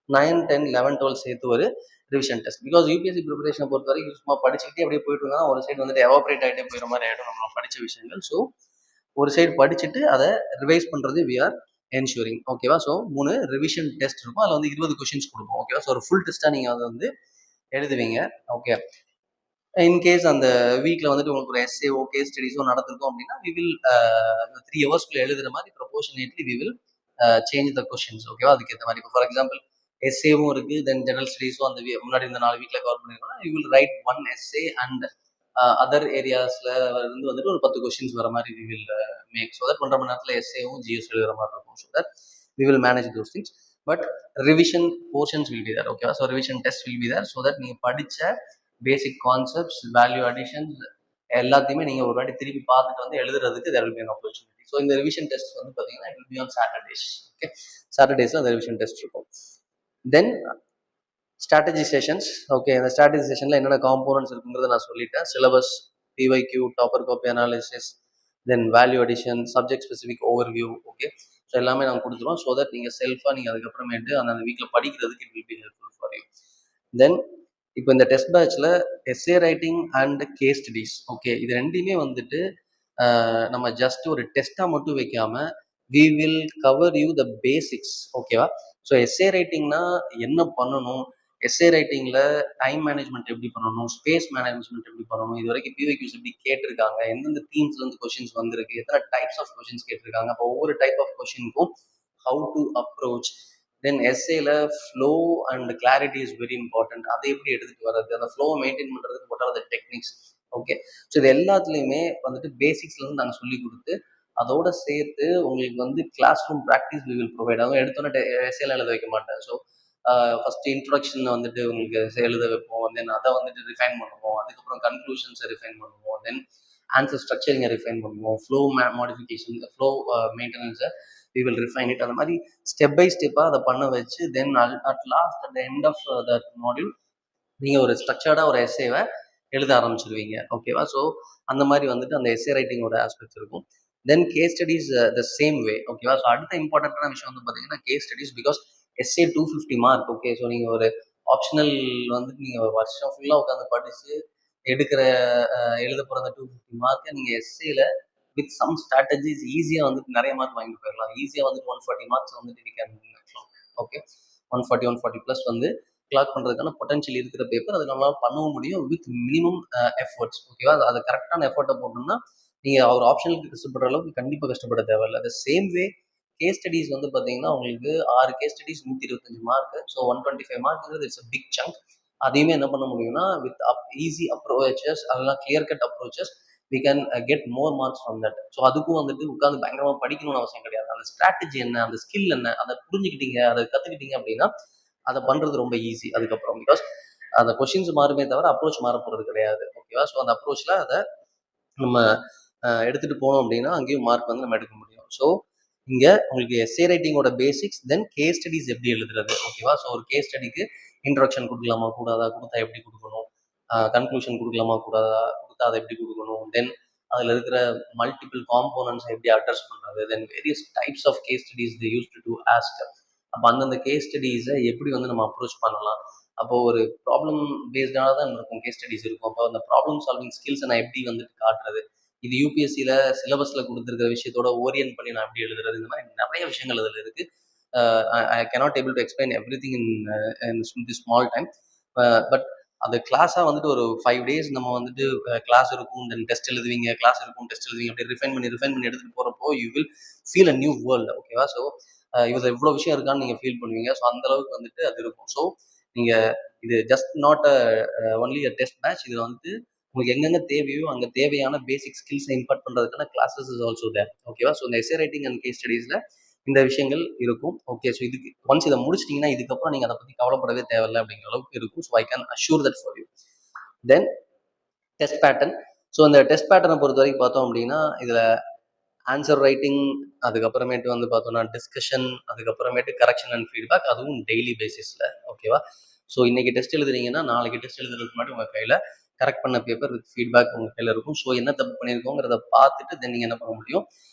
9, 10, 11, 12 சேர்த்து ஒரு ரிவிஷன் டெஸ்ட். பிகாஸ் யூபிஎஸ்சி ப்ரிப்பரேஷனை பொறுத்த வரைக்கும் சும்மா படிச்சுக்கிட்டே அப்படியே போயிட்டு இருந்தால் ஒரு சைடு வந்துட்டு எவாப்ரேட் ஆகிட்டே போயிடுற மாதிரி ஆகிடும் நம்ம படித்த விஷயங்கள். ஸோ ஒரு சைடு படிச்சுட்டு அதை ரிவைஸ் பண்ணுறது வி ஆர் என்ஷூரிங். ஓகேவா? ஸோ 3 ரிவிஷன் டெஸ்ட் இருக்கும். அதில் வந்து 20 கொஷின்ஸ் கொடுப்போம். ஓகேவா? ஸோ ஒரு ஃபுல் டெஸ்ட்டாக நீங்கள் அதை வந்து எழுதுவீங்க. ஓகே. இன்கேஸ் அந்த வீக்கில் வந்துட்டு உங்களுக்கு ஒரு எஸ்ஏஓ, கேஸ் ஸ்டடிஸோ நடந்திருக்கும் அப்படின்னா வி வில் 3 ஹவர்ஸ்க்குள்ள எழுதுகிற மாதிரி proportionately we will change the questions. ஓகேவா? அதுக்கேற்ற மாதிரி இப்போ ஃபார் எக்ஸாம்பிள் எஸ்ஏவும் இருக்குது, தென் ஜெனரல் ஸ்டடீஸும் அந்த முன்னாடி இந்த 4 வீக்கில் கவர் பண்ணிருக்கோம்னா you will write 1 essay and other ஏரியாஸில் இருந்து வந்துட்டு ஒரு 10 கொஷின்ஸ் வர மாதிரி we will make. So that 1.5 மணி நேரத்தில் எஸ்ஏவும் ஜிஎஸ் எழுதுகிற மாதிரி இருக்கும். So that we will manage those things. But revision portions will be there. ஓகேவா? So revision test will be there. So that நீங்கள் படித்த பேசிக் கான்செப்ட்ஸ், வேல்யூ அடிஷன்ஸ் எல்லாத்தையுமே நீங்கள் ஒரு வாட்டி திருப்பி பார்த்துட்டு வந்து எழுதுறதுக்கு there will be an opportunity. So இந்த ரிவிஷன் டெஸ்ட் வந்து பார்த்தீங்கன்னா it will be on Saturdays. Okay. சாட்டர்டேஸில் அந்த ரிவிஷன் டெஸ்ட் இருக்கும். Then strategy sessions. ஓகே. இந்த ஸ்ட்ராட்டஜி செஷனில் என்னென்ன காம்போனன்ட்ஸ் இருக்குங்கிறத நான் சொல்லிட்டேன். Syllabus, PYQ, topper copy analysis, then value addition, subject specific overview. Okay, so எல்லாமே நாங்கள் கொடுத்துருவோம். ஸோ தட் நீங்கள் செல்ஃபாக நீங்கள் அதுக்கப்புறமேட்டு அந்த வீக்கில் படிக்கிறதுக்கு it will be helpful for you. Then இப்போ இந்த டெஸ்ட் பேட்ச்ல essay writing and case studies, okay, இது ரெண்டையுமே வந்துட்டு நம்ம ஜஸ்ட் ஒரு டெஸ்ட்டாக மட்டும் வைக்காம we will cover you the basics. ஓகேவா? ஸோ எஸ்ஏ ரைட்டிங்னா என்ன பண்ணணும், எஸ்ஏ ரைட்டிங்ல டைம் மேனேஜ்மெண்ட் எப்படி பண்ணணும், ஸ்பேஸ் மேனேஜ்மெண்ட் எப்படி பண்ணணும், இது வரைக்கும் பிவைக்யூஸ் எப்படி கேட்டிருக்காங்க, எந்தெந்த தீம்ஸ்ல இருந்து கொஸ்டின்ஸ் வந்திருக்கு, எத்தனை டைப்ஸ் ஆஃப் கொஸ்டின்ஸ் கேட்டிருக்காங்க, அப்போ ஒவ்வொரு டைப் ஆஃப் கொஸ்டினுக்கும் ஹவு டு அப்ரோச். தென் எஸ்ஏல flow and clarity is very important. அதை எப்படி எடுத்துட்டு வர்றது, அந்த ஃப்ளோவை மெயின்டைன் பண்ணுறதுக்கு what are the techniques. Okay, so இது எல்லாத்துலேயுமே வந்துட்டு பேசிக்ஸ்லேருந்து நாங்கள் சொல்லி கொடுத்து அதோட சேர்த்து உங்களுக்கு வந்து classroom practice we will provide. அவங்க எடுத்தோன்னே எஸ்ஏல எழுத வைக்க மாட்டேன். ஸோ ஃபர்ஸ்ட் இன்ட்ரொடக்ஷன் வந்துட்டு உங்களுக்கு எழுத வைப்போம், தென் அதை வந்துட்டு ரிஃபைன் பண்ணுவோம், அதுக்கப்புறம் கன்க்ளூஷன்ஸை ரிஃபைன் பண்ணுவோம், தென் ஆன்சர் ஸ்ட்ரக்சரிங்கை ரிஃபைன் பண்ணுவோம், ஃப்ளோ மாடிஃபிகேஷன், ஃப்ளோ மெயின்டெனன்ஸை we will refine it. அந்த மாதிரி ஸ்டெப் பை ஸ்டெப்பாக அதை பண்ண வச்சு then at last at the end of that module நீங்கள் ஒரு ஸ்ட்ரக்சர்டாக ஒரு எஸ்ஏவை எழுத ஆரம்பிச்சிருவீங்க. ஓகேவா? ஸோ அந்த மாதிரி வந்துட்டு அந்த எஸ்ஏ ரைட்டிங்கோட ஆஸ்பெக்ட்ஸ் இருக்கும். Then case studies the same way. ஓகேவா? ஸோ அடுத்த இம்பார்ட்டன்டான விஷயம் வந்து பார்த்தீங்கன்னா case studies. Because essay 250 mark. Okay, so நீங்கள் ஒரு ஆப்ஷனல் வந்துட்டு நீங்கள் வருஷம் ஃபுல்லாக உட்காந்து படித்து எடுக்கிற எழுத போகிற அந்த 250 மார்க்கை நீங்கள் எஸ்ஏல வித் சம் ஸ்ட்ராட்டஜிஸ் ஈஸியாக வந்துட்டு நிறைய மார்க் வாங்கிட்டு போயிடலாம். ஈஸியாக வந்துட்டு 140 மார்க்ஸ் வந்துட்டு வி கேன். ஓகே, 140 140 ப்ளஸ் வந்து கிளாக் பண்ணுறதுக்கான பொட்டன்ஷியல் இருக்கிற பேப்பர். அது நம்மளால் பண்ணவும் முடியும் வித் மினிமம் எஃபர்ட்ஸ். ஓகேவா? அது கரெக்டான எஃபர்ட்டை போட்டோம்னா நீங்கள் ஒரு ஆப்ஷனுக்கு கஷ்டப்படுற அளவுக்கு கண்டிப்பாக கஷ்டப்பட தேவையில்லை. அது சேம் வே கேஸ் ஸ்டடிஸ் வந்து பார்த்தீங்கன்னா உங்களுக்கு 6 கேஸ் ஸ்டடிஸ் 125 மார்க். ஸோ 125 மார்க்ங்கிறது இட்ஸ் அ பிக் சங்க். அதையுமே என்ன பண்ண முடியும்னா வித் ஈஸி அப்ரோச்சஸ், அதெல்லாம் clear cut approaches we can get more marks from that. So அதுக்கும் வந்துட்டு உட்காந்து பயங்கரமாக படிக்கணும்னு அவசியம் கிடையாது. அந்த ஸ்ட்ராட்டஜி என்ன, அந்த ஸ்கில் என்ன, அதை புரிஞ்சுக்கிட்டீங்க, அதை கற்றுக்கிட்டீங்க அப்படின்னா அதை பண்ணுறது ரொம்ப ஈஸி அதுக்கப்புறம். பிகாஸ் அந்த கொஷின்ஸ் மாறுமே தவிர அப்ரோச் மாற போகிறது கிடையாது. ஓகேவா? ஸோ அந்த அப்ரோச்சில் அதை நம்ம எடுத்துகிட்டு போனோம் அப்படின்னா அங்கேயும் மார்க் வந்து நம்ம எடுக்க முடியும். ஸோ இங்கே உங்களுக்கு எஸ்ஏ ரைட்டிங்கோட பேசிக்ஸ், தென் கேஸ் ஸ்டடிஸ் எப்படி எழுதுறது. ஓகேவா? ஸோ ஒரு கேஸ் ஸ்டடிக்கு இன்ட்ரொடக்ஷன் கொடுக்கலாமா கூடாதா, கொடுத்தா எப்படி கொடுக்கணும், கன்க்ளூஷன் கொடுக்கலாமா கூடாதா, கொடுத்தா அதை எப்படி கொடுக்கணும், தென் அதில் இருக்கிற மல்டிபிள் காம்போனன்ட்ஸ் எப்படி அட்ரஸ் பண்ணுறது, then various types of case studies they use to do ask. அப்போ அந்தந்த கேஸ் ஸ்டடிஸை எப்படி வந்து நம்ம அப்ரோச் பண்ணலாம். அப்போ ஒரு ப்ராப்ளம் பேஸ்டாக தான் இருக்கும் கேஸ் ஸ்டடிஸ் இருக்கும். அப்போ அந்த ப்ராப்ளம் சால்விங் ஸ்கில்ஸை நான் எப்படி வந்துட்டு காட்டுறது, இது யூபிஎஸ்சியில் சிலபஸில் கொடுத்துருக்கிற விஷயத்தோட ஓரியன்ட் பண்ணி நான் எப்படி எழுதுறது, இந்த மாதிரி நிறைய விஷயங்கள் அதில் இருக்குது. I cannot able to explain every thing in the small time. But அந்த கிளாஸாக வந்துட்டு ஒரு 5 days நம்ம வந்துட்டு கிளாஸ் இருக்கும், தென் டெஸ்ட் எழுதுவீங்க, கிளாஸ் இருக்கும், டெஸ்ட் எழுதுவீங்க, அப்படி ரிஃபைன் பண்ணி எடுத்துகிட்டு போகிறப்போ you will feel a new world. ஓகேவா? ஸோ இதில் இவ்வளோ விஷயம் இருக்கான்னு நீங்கள் ஃபீல் பண்ணுவீங்க. ஸோ அந்த அளவுக்கு வந்துட்டு அது இருக்கும். ஸோ நீங்கள் இது just not only a test batch. இதில் வந்துட்டு உங்களுக்கு எங்கெங்கே தேவையோ அங்கே தேவையான பேசிக் ஸ்கில்ஸை இம்பார்ட் பண்ணுறதுக்கான கிளாஸஸ் இஸ் ஆல்சோ தேர். ஓகேவா? ஸோ இந்த எஸ்ஏ ரைட்டிங் அண்ட் கேஸ் ஸ்டடீஸில் இந்த விஷயங்கள் இருக்கும். ஓகே, ஸோ இதுக்கு ஒன்ஸ் இதை முடிச்சிட்டிங்கன்னா இதுக்கப்புறம் நீங்கள் அதை பற்றி கவலைப்படவே தேவையில்லை அப்படிங்கிற அளவுக்கு இருக்கும். So I can assure that for you. Then test pattern. So இந்த டெஸ்ட் பேட்டர்னை பொறுத்த வரைக்கும் பார்த்தோம் அப்படின்னா இதில் ஆன்சர் ரைட்டிங், அதுக்கப்புறமேட்டு வந்து பார்த்தோம்னா டிஸ்கஷன், அதுக்கப்புறமேட்டு கரெக்ஷன் அண்ட் ஃபீட்பேக், அதுவும் டெய்லி பேசிஸில். ஓகேவா? ஸோ இன்றைக்கி டெஸ்ட் எழுதுறீங்கன்னா நாளைக்கு டெஸ்ட் எழுதுறதுக்கு முன்னாடி உங்கள் கையில் கரெக்ட் பண்ண பேப்பர் வித் ஃபீட்பேக் உங்கள் கையில் இருக்கும். ஸோ என்ன தப்பு பண்ணியிருக்கோங்கிறத பார்த்துட்டு தென் நீங்கள் என்ன பண்ண முடியும்,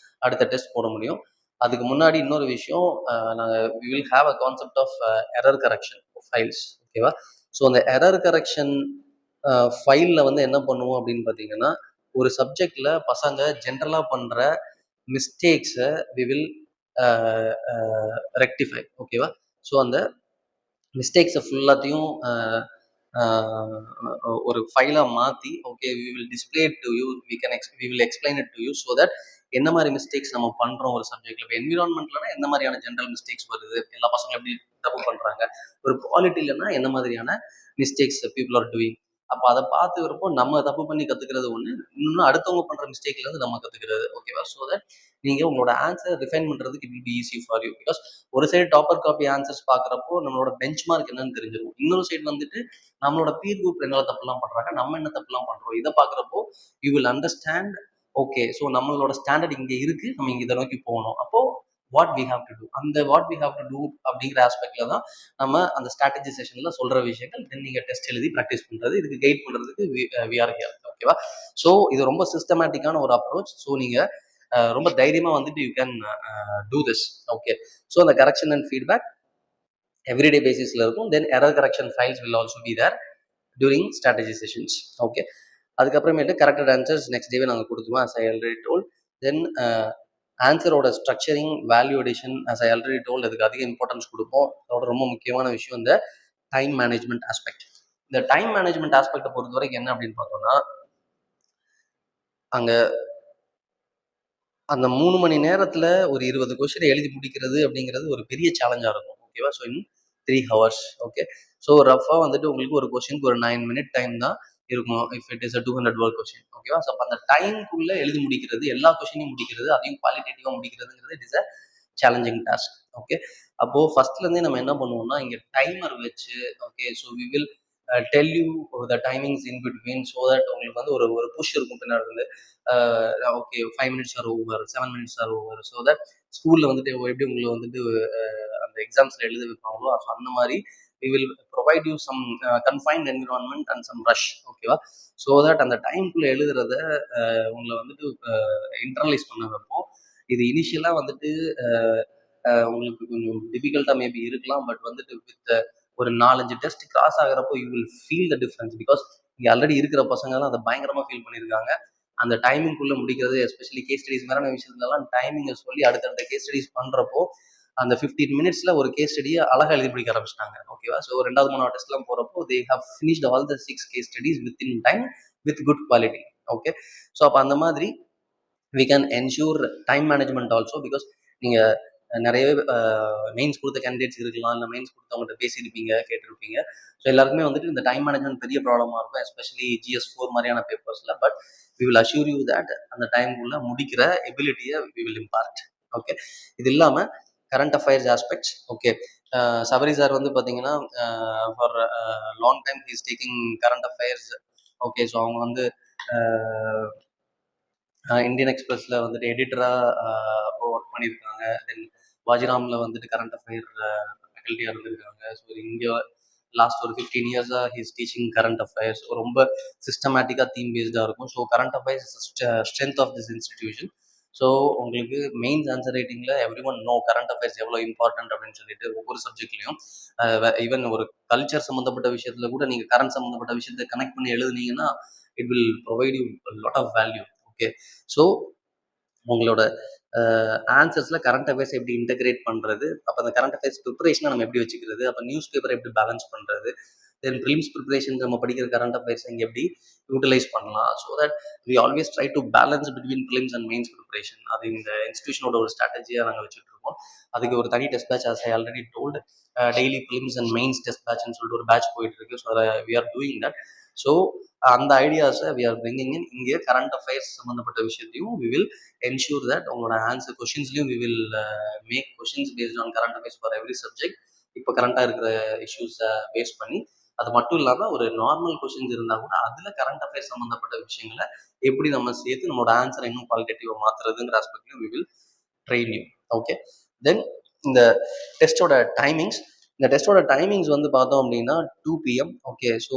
அடுத்த டெஸ்ட் போட முடியும். அதுக்கு முன்னாடி இன்னொரு விஷயம், நாங்கள் we will have a concept of error correction files. ஓகேவா? ஸோ அந்த எரர் கரெக்ஷன் ஃபைலில் வந்து என்ன பண்ணுவோம் அப்படின்னு பார்த்தீங்கன்னா, ஒரு சப்ஜெக்டில் பசங்க ஜென்ரலாக பண்ணுற மிஸ்டேக்ஸை வி வில் ரெக்டிஃபை. ஓகேவா? ஸோ அந்த மிஸ்டேக்ஸை ஃபுல்லாத்தையும் ஒரு ஃபைலாக மாற்றி okay we will display it to you, we will explain it to you. So that என்ன மாதிரி மிஸ்டேக்ஸ் நம்ம பண்ணுறோம் ஒரு சப்ஜெக்டில். இப்போ என்விரான்மெண்ட்லனா என்ன மாதிரியான ஜென்ரல் மிஸ்டேக்ஸ் வருது, எல்லா பசங்களும் எப்படி தப்பு பண்ணுறாங்க, ஒரு குவாலிட்டிலனா என்ன மாதிரியான மிஸ்டேக்ஸ் பீப்புள் ஆர் டூயிங். அப்போ அதை பார்த்துக்கிறப்போ நம்ம தப்பு பண்ணி கற்றுக்கிறது ஒன்று, இன்னொன்று அடுத்தவங்க பண்ணுற மிஸ்டேக்லேருந்து நம்ம கற்றுக்கிறது. ஓகேவா? ஸோ தட் நீங்கள் உங்களோட ஆன்சர் ரிஃபைன் பண்ணுறதுக்கு it will be easy for you. Because ஒரு சைடு டாப்பர் காப்பி ஆன்சர்ஸ் பார்க்குறப்போ நம்மளோட பெஞ்ச் மார்க் என்னன்னு தெரிஞ்சிடும். இன்னொரு சைடு வந்துட்டு நம்மளோட பீர் குரூப் என்ன தப்புலாம் பண்ணுறாங்க, நம்ம என்ன தப்புலாம் பண்ணுறோம், இதை பார்க்குறப்போ you will understand. Okay, so நம்மளோட ஸ்டாண்டர்ட் இங்கே இருக்குது, நம்ம இங்கே இதை நோக்கி போகணும். அப்போது what we have to do, அந்த what we have to do அப்படிங்கிற ஆஸ்பெக்டில் தான் நம்ம அந்த ஸ்ட்ராட்டஜி செஷனில் சொல்கிற விஷயங்கள். தென் நீங்கள் டெஸ்ட் எழுதி ப்ராக்டிஸ் பண்ணுறது, இதுக்கு கைட் பண்ணுறதுக்கு வி ஆர் ஹியர். ஓகேவா? ஸோ இது ரொம்ப சிஸ்டமேட்டிக்கான ஒரு அப்ரோச். ஸோ நீங்கள் ரொம்ப தைரியமாக வந்துட்டு you can do this. Okay. So அந்த கரெக்ஷன் அண்ட் ஃபீட்பேக் எவ்ரிடே பேசிஸில் இருக்கும். Then error correction files will also be there during strategy sessions. Okay. அதுக்கப்புறமேட்டு கரெக்டட் ஆன்சர்ஸ் நெக்ஸ்ட் டேவே நாங்கள் கொடுத்துருவோம் as I already told. Then ஆன்சரோட structuring, value addition as I already told, அதுக்கு அதிக importance கொடுப்போம். அதோட ரொம்ப முக்கியமான விஷயம் இந்த டைம் மேனேஜ்மெண்ட் ஆஸ்பெக்ட். இந்த டைம் மேனேஜ்மெண்ட் ஆஸ்பெக்டை பொறுத்த வரைக்கும் என்ன அப்படின்னு பார்த்தோம்னா, அங்கே அந்த 3 மணி நேரத்தில் ஒரு 20 கொஸ்டினை எழுதி முடிக்கிறது அப்படிங்கிறது ஒரு பெரிய சேலஞ்சாக இருக்கும். ஓகேவா? So in 3 hours. Okay. So ரஃபாக வந்துட்டு உங்களுக்கு ஒரு கொஸ்டினுக்கு ஒரு 9 minute டைம் தான் இருக்கும். If it is a 200 word question. ஓகேவா? ஸோ அப்போ அந்த டைம்குள்ளே எழுதி முடிக்கிறது, எல்லா கொஸ்டினையும் முடிக்கிறது, அதையும் குவாலிட்டேட்டிவாக முடிக்கிறதுங்கிறது it is a challenging task. Okay. அப்போது ஃபர்ஸ்ட்லேருந்தே நம்ம என்ன பண்ணுவோம்னா, இங்கே டைமர் வச்சு, okay, so we will tell you the timings in between, so that உங்களுக்கு வந்து ஒரு ஒரு புஷ் இருக்கும் பின்னாடி இருந்து. Okay, 5 minutes are over, 7 minutes are over, so that ஸ்கூலில் வந்துட்டு எப்படி உங்களை வந்துட்டு அந்த எக்ஸாம்ஸில் எழுத வைப்பாங்களோ, ஸோ அந்த மாதிரி we will provide you some confined environment and some rush. ஓகேவா? ஸோ தட் அந்த டைம்குள்ளே எழுதுறத உங்களை வந்துட்டு இன்டர்னலைஸ் பண்ண வைப்போம். இது இனிஷியலாக வந்துட்டு உங்களுக்கு கொஞ்சம் டிஃபிகல்ட்டாக மேபி இருக்கலாம். பட் வந்துட்டு வித் ஒரு 4-5 டெஸ்ட் கிராஸ் ஆகிறப்போ you will feel the difference. Because இங்கே ஆல்ரெடி இருக்கிற பசங்கலாம் அதை பயங்கரமாக ஃபீல் பண்ணியிருக்காங்க. அந்த டைமிங்குள்ளே முடிக்கிறது, எஸ்பெஷலி கேஸ் ஸ்டடிஸ் மாதிரியான விஷயத்துலலாம் டைமிங்கை சொல்லி அடுத்தடுத்த கேஸ் ஸ்டடிஸ் பண்ணுறப்போ அந்த 15 minutesல ஒரு கேஸ் ஸ்டடியை அழகாக எழுதி முடிக்க ஆரம்பிச்சிட்டாங்க. ஓகேவா? ஸோ 2வது 3வது டெஸ்ட்லாம் போகிறப்போ they have finished all the 6 case studies within time with good quality. Okay. So அப்போ அந்த மாதிரி we can ensure time management also. Because நீங்கள் நிறையவே மெயின்ஸ் கொடுத்த கேண்டிடேட்ஸ் இருக்கலாம், இல்லை மெயின்ஸ் கொடுத்தவங்கள்ட்ட பேசியிருப்பீங்க, கேட்டிருப்பீங்க. ஸோ எல்லாருக்குமே வந்துட்டு இந்த டைம் மேனேஜ்மெண்ட் பெரிய ப்ராப்ளமாக இருக்கும், எஸ்பெஷலி GS4 மாதிரியான பேப்பர்ஸில். But we will assure you that அந்த டைமுக்குள்ளே முடிக்கிற எபிலிட்டியை வி வில் இம்பார்ட். ஓகே. இது இல்லாமல் current affairs aspects. Okay. Sabari sir வந்து பார்த்தீங்கன்னா for long time he is taking current affairs. Okay. So அவங்க வந்து இந்தியன் எக்ஸ்பிரஸில் வந்துட்டு எடிட்டராக ஒர்க் பண்ணியிருக்காங்க. தென் வாஜிராமில் வந்துட்டு கரண்ட் அஃபேர் ஃபேக்கல்ட்டியாக இருந்திருக்காங்க. ஸோ இங்கே லாஸ்ட் ஒரு 15 years-ஆக ஹீஸ் டீச்சிங் கரண்ட் அஃபேர்ஸ். ரொம்ப சிஸ்டமேட்டிக்காக தீம் பேஸ்டாக இருக்கும். So current affairs is strength of this institution. So உங்களுக்கு மெயின்ஸ் ஆன்சர் ரைட்டிங்கில் everyone know current affairs எவ்வளோ இம்பார்ட்டன்ட் அப்படின்னு சொல்லிட்டு ஒவ்வொரு சப்ஜெக்ட்லையும் ஈவன் ஒரு கல்ச்சர் சம்மந்தப்பட்ட விஷயத்தில் கூட நீங்கள் கரண்ட் சம்மந்தப்பட்ட விஷயத்தை கனெக்ட் பண்ணி எழுதுனீங்கன்னா it will provide you lot of value. Okay. So உங்களோட ஆன்சர்ஸில் கரண்ட் அஃபேர்ஸ் எப்படி இன்டகிரேட் பண்ணுறது, அப்போ அந்த கரண்ட் அஃபேர்ஸ் ப்ரிப்பரேஷனை நம்ம எப்படி வச்சுக்கிறது, அப்போ நியூஸ் பேப்பர் எப்படி பேலன்ஸ் பண்ணுறது, தென் ப்ரிலிம்ஸ் ப்ரிப்பரேஷன் நம்ம படிக்கிற கரண்ட் அஃபேர்ஸ் இங்கே எப்படி யூட்டிலைஸ் பண்ணலாம். So that we always try to balance between prelims and mains preparation. அது இந்த இன்ஸ்டியூஷனோட ஒரு ஸ்ட்ராட்டஜியாக நாங்கள் வச்சுட்டு இருக்கோம். அதுக்கு ஒரு தனி test batch as I already told, daily prelims and mains test பேட்ச்னு சொல்லிட்டு ஒரு பேட்ச் போயிட்டு இருக்கு. ஸோ அதை we are doing that. So அந்த ஐடியாஸை வி ஆர் பிரிங்கிங் இன். இங்கே கரண்ட் அஃபேர்ஸ் சம்மந்தப்பட்ட விஷயத்தையும் வி வில் என்ஷூர் தட் உங்களோட ஆன்சர் கொஷின்ஸ்லையும் we will make questions based on current affairs for every subject. இப்போ கரண்ட்டாக இருக்கிற இஷ்யூஸை பேஸ் பண்ணி, அது மட்டும் இல்லாமல் ஒரு நார்மல் கொஷின்ஸ் இருந்தால் கூட அதில் கரண்ட் அஃபேர்ஸ் சம்மந்தப்பட்ட விஷயங்களை எப்படி நம்ம சேர்த்து நம்மளோட ஆன்சரை இன்னும் குவாலிட்டேட்டிவாக மாற்றுறதுங்கிற ஆஸ்பெக்ட்லையும் we will train you. Okay. Then இந்த டெஸ்ட்டோட டைமிங்ஸ். இந்த டெஸ்ட்டோட டைமிங்ஸ் வந்து பார்த்தோம் அப்படின்னா 2 PM. ஓகே. ஸோ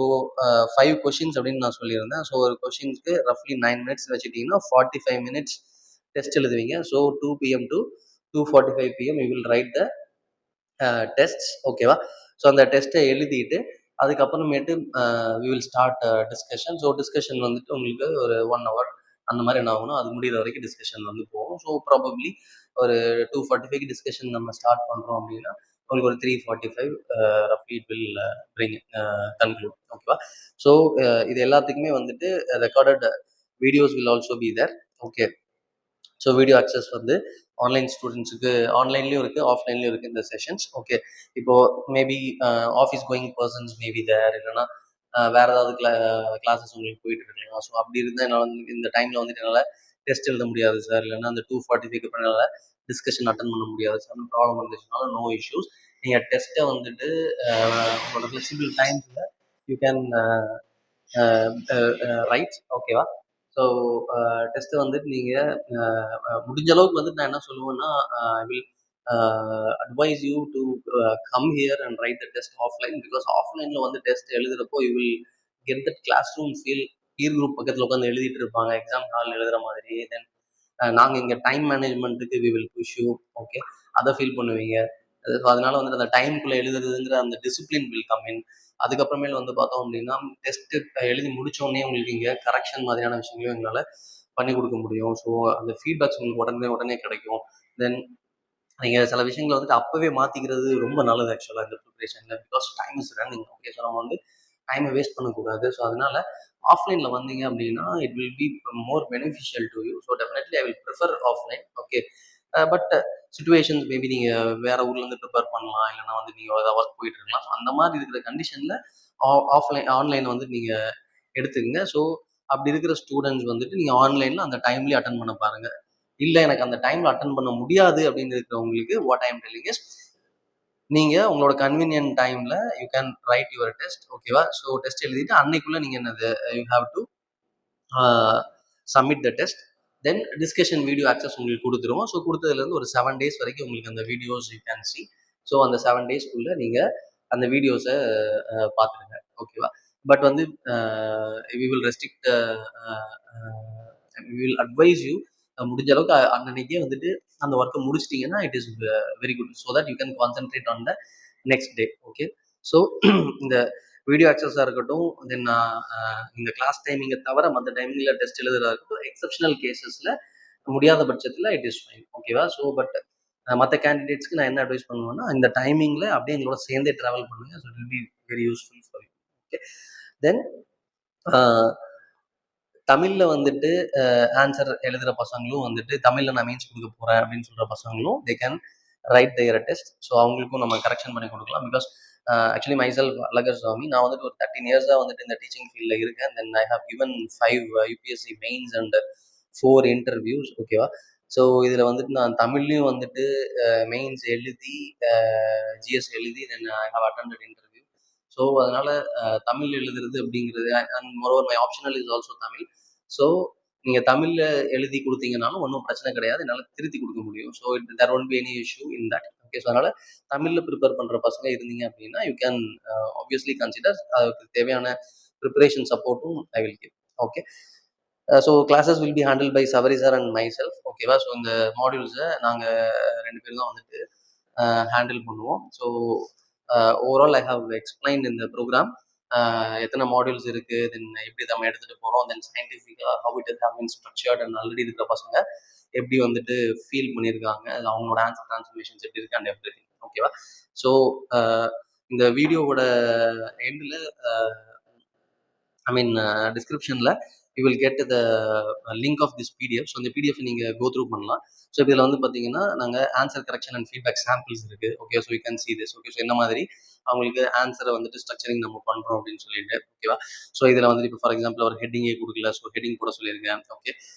5 கொஷின்ஸ் அப்படின்னு நான் சொல்லியிருந்தேன். ஸோ ஒரு கொஷின்ஸ்க்கு ரஃப்லி 9 minutes வச்சுட்டிங்கன்னா 45 minutes டெஸ்ட் எழுதுவீங்க. So 2 PM to 2:45 PM you will write the tests. ஓகேவா? ஸோ அந்த டெஸ்ட்டை எழுதிட்டு அதுக்கப்புறமேட்டு we will start discussion. So discussion வந்துட்டு உங்களுக்கு ஒரு 1 hour அந்த மாதிரி என்ன ஆகும்னா அது முடிகிற வரைக்கும் டிஸ்கஷன் வந்து போகும். ஸோ ப்ராபப்ளி ஒரு 2:45 டிஸ்கஷன் நம்ம ஸ்டார்ட் பண்ணுறோம் அப்படின்னா உங்களுக்கு ஒரு 3:45 ரஃப்லி இட் வில் பிரிங் கன்க்ளூட். ஓகேவா? ஸோ இது எல்லாத்துக்குமே வந்துட்டு recorded videos will also be there. Okay. So video access வந்து ஆன்லைன் ஸ்டூடெண்ட்ஸுக்கு ஆன்லைன்லேயும் இருக்குது, ஆஃப்லைன்லேயும் இருக்குது இந்த செஷன்ஸ். ஓகே. இப்போது maybe office going persons maybe there, இல்லைனா வேறு ஏதாவது கிளாஸஸ் உங்களுக்கு போயிட்டு இருக்கலாம். ஸோ அப்படி இருந்தால் என்னால் வந்து இந்த டைமில் வந்துட்டு என்னால் டெஸ்ட் எழுத முடியாது சார், இல்லைன்னா அந்த 2:45 அப்புறம் என்னால் டிஸ்கஷன் அட்டன் பண்ண முடியாது சார், அந்த ப்ராப்ளம் இருந்துச்சுனாலும் நோ இஷ்யூஸ். நீங்கள் டெஸ்ட்டை வந்துட்டு உங்களோட ஃப்ளெக்சிபிள் டைம்ஸில் யூ கேன் ரைட். ஓகேவா? ஸோ டெஸ்ட்டு வந்துட்டு நீங்கள் முடிஞ்ச அளவுக்கு வந்துட்டு நான் என்ன சொல்லுவேன்னா, I will advise you to come here and write the test offline. Because ஆஃப்லைனில் வந்து டெஸ்ட் எழுதுகிறப்போ you will get that class room feel peer group பக்கத்தில் உட்காந்து எழுதிட்டு இருப்பாங்க எக்ஸாம் ஹால் எழுதுற மாதிரி. தென் நாங்கள் இங்கே டைம் மேனேஜ்மெண்ட்டுக்கு we will push you. Okay, அதை ஃபீல் பண்ணுவீங்க. அதனால வந்துட்டு அந்த டைம்குள்ளே எழுதுறதுங்கிற அந்த டிசிப்ளின் வில் கம் இன். அதுக்கப்புறமேல் வந்து பார்த்தோம் அப்படின்னா டெஸ்ட்டு எழுதி முடிச்சோடனே உங்களுக்கு இங்கே கரெக்ஷன் மாதிரியான விஷயங்களையும் எங்களால் பண்ணி கொடுக்க முடியும். ஸோ அந்த ஃபீட்பேக்ஸ் உங்களுக்கு உடனே உடனே கிடைக்கும். தென் நீங்கள் சில விஷயங்களை வந்துட்டு அப்போவே மாற்றிக்கிறது ரொம்ப நல்லது ஆக்சுவலாக இந்த ப்ரிப்ரேஷனில். Because time is running. Okay, so நம்ம வந்து டைமை வேஸ்ட் பண்ணக்கூடாது. ஸோ அதனால ஆஃப்லைனில் வந்தீங்க அப்படின்னா it will be more beneficial to you. So definitely I will prefer offline. Okay, but situations maybe நீங்கள் வேற ஊர்லேருந்து ப்ரிப்பேர் பண்ணலாம், இல்லைனா வந்து நீங்கள் ஏதாவது ஒர்க் போயிட்டு இருக்கலாம். அந்த மாதிரி இருக்கிற கண்டிஷனில் ஆன்லைன் வந்து நீங்கள் எடுத்துக்கங்க. ஸோ அப்படி இருக்கிற ஸ்டூடெண்ட்ஸ் வந்துட்டு நீங்கள் ஆன்லைனில் அந்த டைம்லேயே அட்டன் பண்ண பாருங்க. இல்லை எனக்கு அந்த டைமில் அட்டன் பண்ண முடியாது அப்படின்னு இருக்கிறவங்களுக்கு what I am telling is, நீங்க உங்களோட கன்வீனியன்ட் டைம்ல you can right your test. ஓகேவா? ஸோ டெஸ்ட் எழுதிட்டு அன்னைக்குள்ள நீங்க என்னது you have to submit the test. Then discussion video access உங்களுக்கு கொடுத்துருவோம். ஸோ கொடுத்ததுலேருந்து ஒரு 7 டேஸ் வரைக்கும் உங்களுக்கு அந்த videos you can C. So அந்த 7 டேஸ்க்குள்ள நீங்க அந்த வீடியோஸை பார்த்துருங்க. ஓகேவா? பட் வந்து we will restrict, we will advise you முடிஞ்ச அளவுக்கு அன்னன்னைக்கே வந்துட்டு அந்த ஒர்க்கை முடிச்சிட்டிங்கன்னா it is very good. So that you can concentrate on the next day. Okay, so இந்த வீடியோ ஆக்சஸாக இருக்கட்டும், தென் இந்த கிளாஸ் டைமிங்கை தவிர மற்ற டைமிங்கில் டெஸ்ட் எழுதுறதா இருக்கட்டும், எக்ஸப்ஷனல் கேசஸில் முடியாத பட்சத்தில் இட் இஸ் ஃபைன். ஓகேவா? ஸோ பட் மற்ற கேண்டிடேட்ஸ்க்கு நான் என்ன அட்வைஸ் பண்ணுவேன்னா, இந்த டைமிங்கில் அப்படியே எங்களோட சேர்ந்தே ட்ராவல் பண்ணுங்க. So it will be very useful for you. Okay, then தமிழ்ல வந்துட்டு ஆன்சர் எழுதுகிற பசங்களும் வந்துட்டு தமிழில் நான் மீன்ஸ் கொடுக்க போகிறேன் அப்படின்னு சொல்கிற பசங்களும் they can write their test. So அவங்களுக்கும் நம்ம கரெக்ஷன் பண்ணி கொடுக்கலாம். Because actually myself Alagar Swamy, நான் வந்துட்டு ஒரு 13 இயர்ஸாக வந்துட்டு இந்த டீச்சிங் ஃபீல்டில் இருக்கேன். Then I have given 5 UPSC mains and 4 interviews. ஓகேவா? ஸோ இதில் வந்துட்டு நான் தமிழ்லையும் வந்துட்டு மெயின்ஸ் எழுதி, ஜிஎஸ் எழுதி, then I have attended interview. So அதனால தமிழ் எழுதுறது அப்படிங்கிறது, and moreover my optional is also Tamil. So நீங்கள் தமிழில் எழுதி கொடுத்தீங்கனாலும் ஒன்றும் பிரச்சனை கிடையாது, என்னால் திருத்தி கொடுக்க முடியும். So there won't be any issue in that. Okay, so அதனால் தமிழில் ப்ரிப்பேர் பண்ணுற பசங்க இருந்தீங்க அப்படின்னா யூ கேன் ஆப்வியஸ்லி கன்சிடர். அதுக்கு தேவையான ப்ரிப்பரேஷன் சப்போர்ட்டும் I will give. Okay, so classes will be handle by Sabari sir and myself. ஓகேவா? ஸோ இந்த மாடியூல்ஸை நாங்கள் 2 பேரும் தான் வந்துட்டு ஹேண்டில் பண்ணுவோம். So overall I have explained இந்த ப்ரோக்ராம். எத்தனை மாடியூல்ஸ் இருக்குது, தென் எப்படி நம்ம எடுத்துகிட்டு போகிறோம், தென் சயின்டிஃபிக்காக how it is have been structured, and already இருக்கிற பசங்க எப்படி வந்துட்டு ஃபீல் பண்ணியிருக்காங்க, அவங்களோட ஆன்சர் ட்ரான்ஸ்ஃபர்மேஷன்ஸ் எப்படி இருக்குது, அண்ட் எவ்ரி திங். ஓகேவா? ஸோ இந்த வீடியோவோட எண்டில் ஐ மீன் டிஸ்கிரிப்ஷனில் you will get the link of this PDF. So இந்த பிடிஎஃப் நீங்கள் கோ த்ரூ பண்ணலாம். ஸோ இதில் வந்து பார்த்தீங்கன்னா நாங்கள் answer correction and feedback samples இருக்குது. Okay, so you can see this. Okay, so இந்த மாதிரி அவங்களுக்கு ஆன்சரை வந்துட்டு ஸ்ட்ரக்சரிங் நம்ம பண்ணுறோம் அப்படின்னு சொல்லிட்டு. ஓகேவா? ஸோ இதில் வந்துட்டு இப்போ ஃபார் எக்ஸாம்பிள் ஒரு ஹெட்டிங்கே கொடுக்கல, ஸோ ஹெட்டிங் போட சொல்லியிருக்கேன். ஓகே,